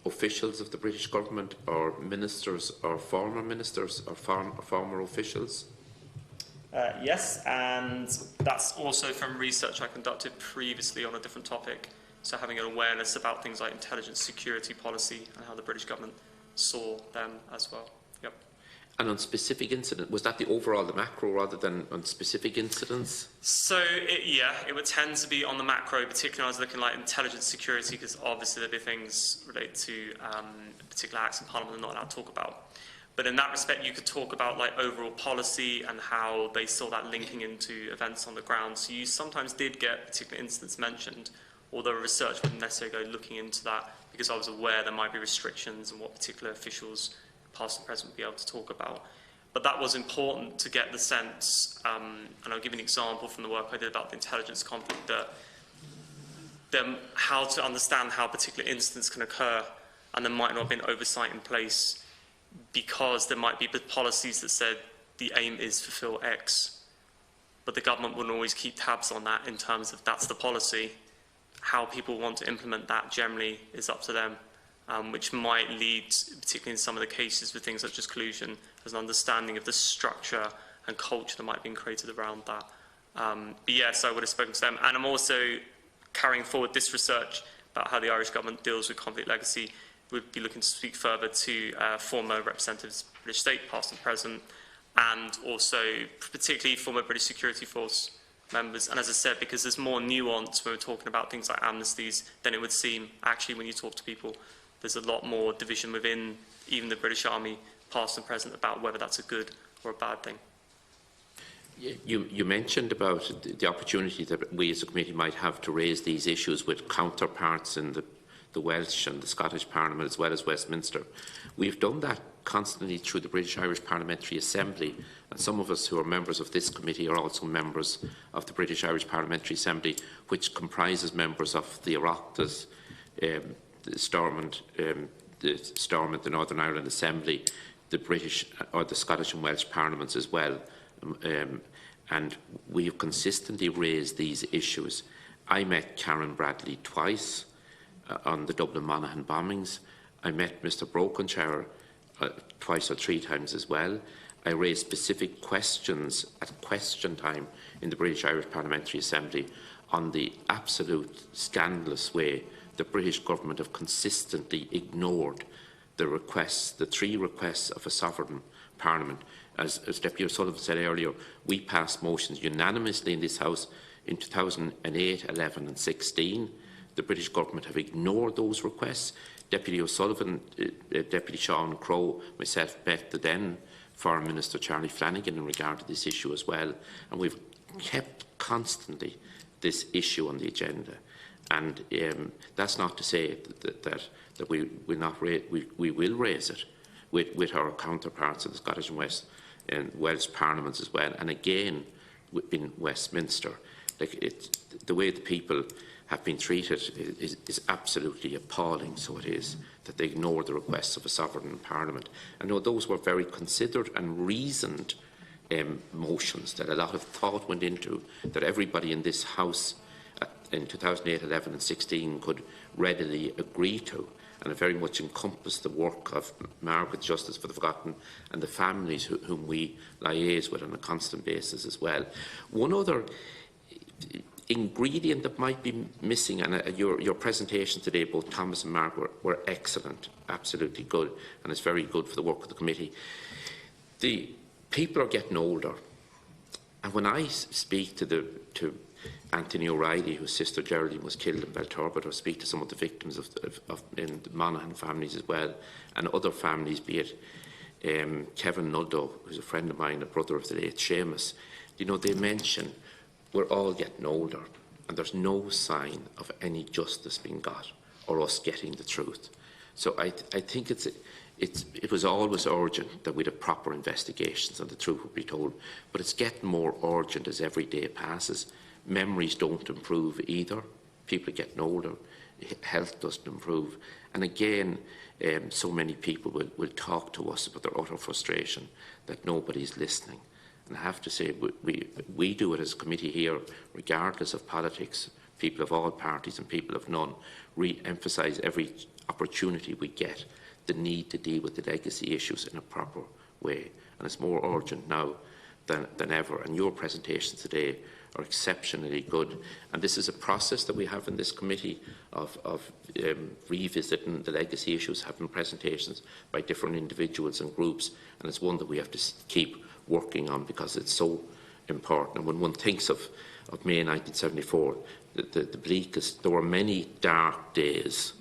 officials of the British government, or ministers, or former ministers, or former officials? Yes, and that's also from research I conducted previously on a different topic. So having an awareness about things like intelligence security policy and how the British government saw them as well. Yep. And on specific incident, was that the overall, the macro, rather than on specific incidents? So, it would tend to be on the macro, particularly when I was looking like intelligence security, because obviously there'd be things related to particular acts in Parliament I'm not allowed to talk about. But in that respect, you could talk about like overall policy and how they saw that linking into events on the ground. So you sometimes did get particular incidents mentioned, although research wouldn't necessarily go looking into that, because I was aware there might be restrictions and what particular officials, past and present, would be able to talk about. But that was important to get the sense, and I'll give you an example from the work I did about the intelligence conflict, that how to understand how particular incidents can occur, and there might not have been oversight in place because there might be policies that said the aim is fulfill X, but the government wouldn't always keep tabs on that in terms of that's the policy. How people want to implement that generally is up to them, which might lead, particularly in some of the cases with things such as collusion, as an understanding of the structure and culture that might have been created around that. But yes, I would have spoken to them. And I'm also carrying forward this research about how the Irish government deals with conflict legacy. We'd be looking to speak further to former representatives of the British state, past and present, and also particularly former British Security Force members. And as I said, because there's more nuance when we're talking about things like amnesties than it would seem. Actually, when you talk to people, there's a lot more division within even the British Army, past and present, about whether that's a good or a bad thing. You mentioned about the opportunity that we as a committee might have to raise these issues with counterparts in the Welsh and the Scottish Parliament as well as Westminster. We've done that constantly through the British-Irish Parliamentary Assembly, and some of us who are members of this committee are also members of the British-Irish Parliamentary Assembly, which comprises members of the Oireachtas, the Stormont, the Northern Ireland Assembly, the British or the Scottish and Welsh Parliaments as well. And we have consistently raised these issues. I met Karen Bradley twice on the Dublin Monaghan bombings. I met Mr Brokenshire twice or three times as well. I raised specific questions at question time in the British-Irish Parliamentary Assembly on the absolute scandalous way the British government have consistently ignored the requests, the three requests of a sovereign parliament. As Deputy O'Sullivan said earlier, we passed motions unanimously in this House in 2008, 11 and 16. The British government have ignored those requests. Deputy O'Sullivan, Deputy Sean Crowe, myself met the then Foreign Minister Charlie Flanagan in regard to this issue as well, and we've kept constantly this issue on the agenda. And that's not to say that we will not we will raise it with our counterparts in the Scottish and West and Welsh parliaments as well, and again in Westminster. The way the people have been treated is absolutely appalling. So it is that they ignore the requests of a sovereign parliament. I know those were very considered and reasoned motions that a lot of thought went into, that everybody in this House in 2008, 11 and 16 could readily agree to, and it very much encompassed the work of Margaret Justice for the Forgotten and the families whom we liaise with on a constant basis as well. One other ingredient that might be missing, and your presentation today, both Thomas and Margaret, were excellent, absolutely good, and it's very good for the work of the committee. The people are getting older, and when I speak to Anthony O'Reilly, whose sister Geraldine was killed in Belturbet, or speak to some of the victims in the Monaghan families as well, and other families, be it Kevin Nuddo, who's a friend of mine, a brother of the late Seamus, you know, they mention we're all getting older, and there's no sign of any justice being got or us getting the truth. So I think it was always urgent that we'd have proper investigations and the truth would be told, but it's getting more urgent as every day passes. Memories don't improve either. People are getting older. Health doesn't improve. And again, so many people will talk to us about their utter frustration that nobody's listening. And I have to say, we do it as a committee here, regardless of politics, people of all parties and people of none, re-emphasise every opportunity we get the need to deal with the legacy issues in a proper way. And it's more urgent now than ever. And your presentations today are exceptionally good. And this is a process that we have in this committee of revisiting the legacy issues, having presentations by different individuals and groups. And it's one that we have to keep working on because it's so important. And when one thinks of May 1974, the bleakest, there were many dark days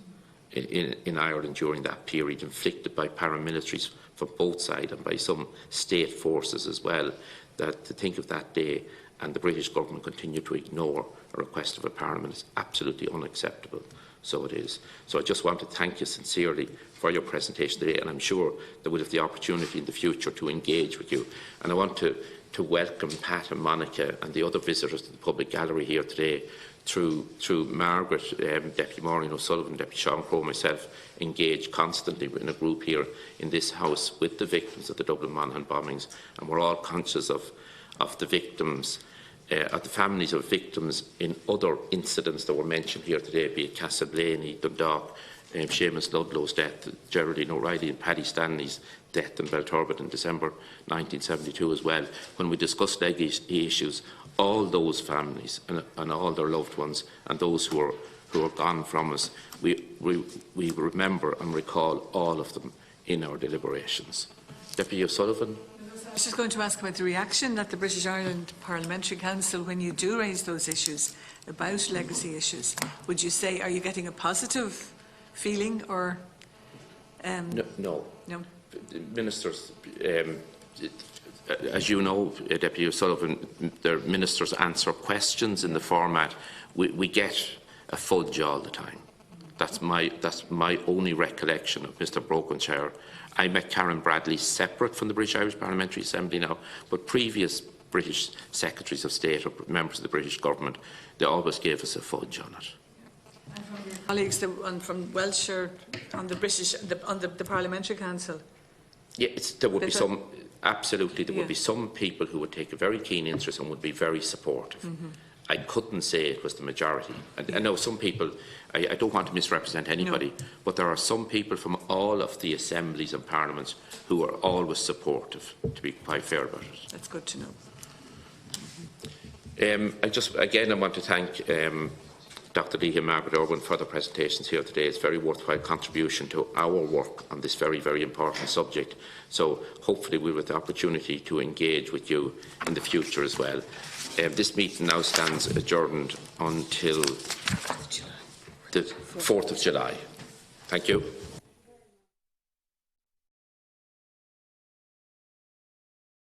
in Ireland during that period, inflicted by paramilitaries from both sides and by some state forces as well, that to think of that day and the British government continue to ignore a request of a parliament is absolutely unacceptable. So it is. So I just want to thank you sincerely for your presentation today, and I'm sure that we'll have the opportunity in the future to engage with you. And I want to welcome Pat and Monica and the other visitors to the public gallery here today through Margaret, Deputy Maureen O'Sullivan, Deputy Sean Crowe, myself, engage constantly in a group here in this House with the victims of the Dublin Monaghan bombings, and we're all conscious of the victims, of the families of victims in other incidents that were mentioned here today, be it Castleblaney, Dundalk, Seamus Ludlow's death, Geraldine O'Reilly and Paddy Stanley's death in Belturbet in December 1972 as well. When we discuss legacy issues, all those families and all their loved ones and those who are gone from us, we remember and recall all of them in our deliberations. Deputy O'Sullivan. I was just going to ask about the reaction at the British Ireland Parliamentary Council when you do raise those issues about legacy issues. Would you say, are you getting a positive feeling or? No. No. Ministers, as you know, Deputy O'Sullivan, the ministers answer questions in the format. We get a fudge all the time. That's my only recollection of Mr Brokenshire. I met Karen Bradley separate from the British Irish Parliamentary Assembly now, but previous British Secretaries of State or members of the British Government, they always gave us a fudge on it. And from your colleagues from Welsh or on the British, on the Parliamentary Council? Yeah, there would be some, absolutely, there would be some people who would take a very keen interest and would be very supportive. I couldn't say it was the majority. I know some people, I don't want to misrepresent anybody, but there are some people from all of the assemblies and parliaments who are always supportive, to be quite fair about it. That's good to know. I want to thank Dr Leahy and Margaret Irwin for their presentations here today. It's a very worthwhile contribution to our work on this very, very important subject. So hopefully we will have the opportunity to engage with you in the future as well. This meeting now stands adjourned until the 4th of July. Thank you.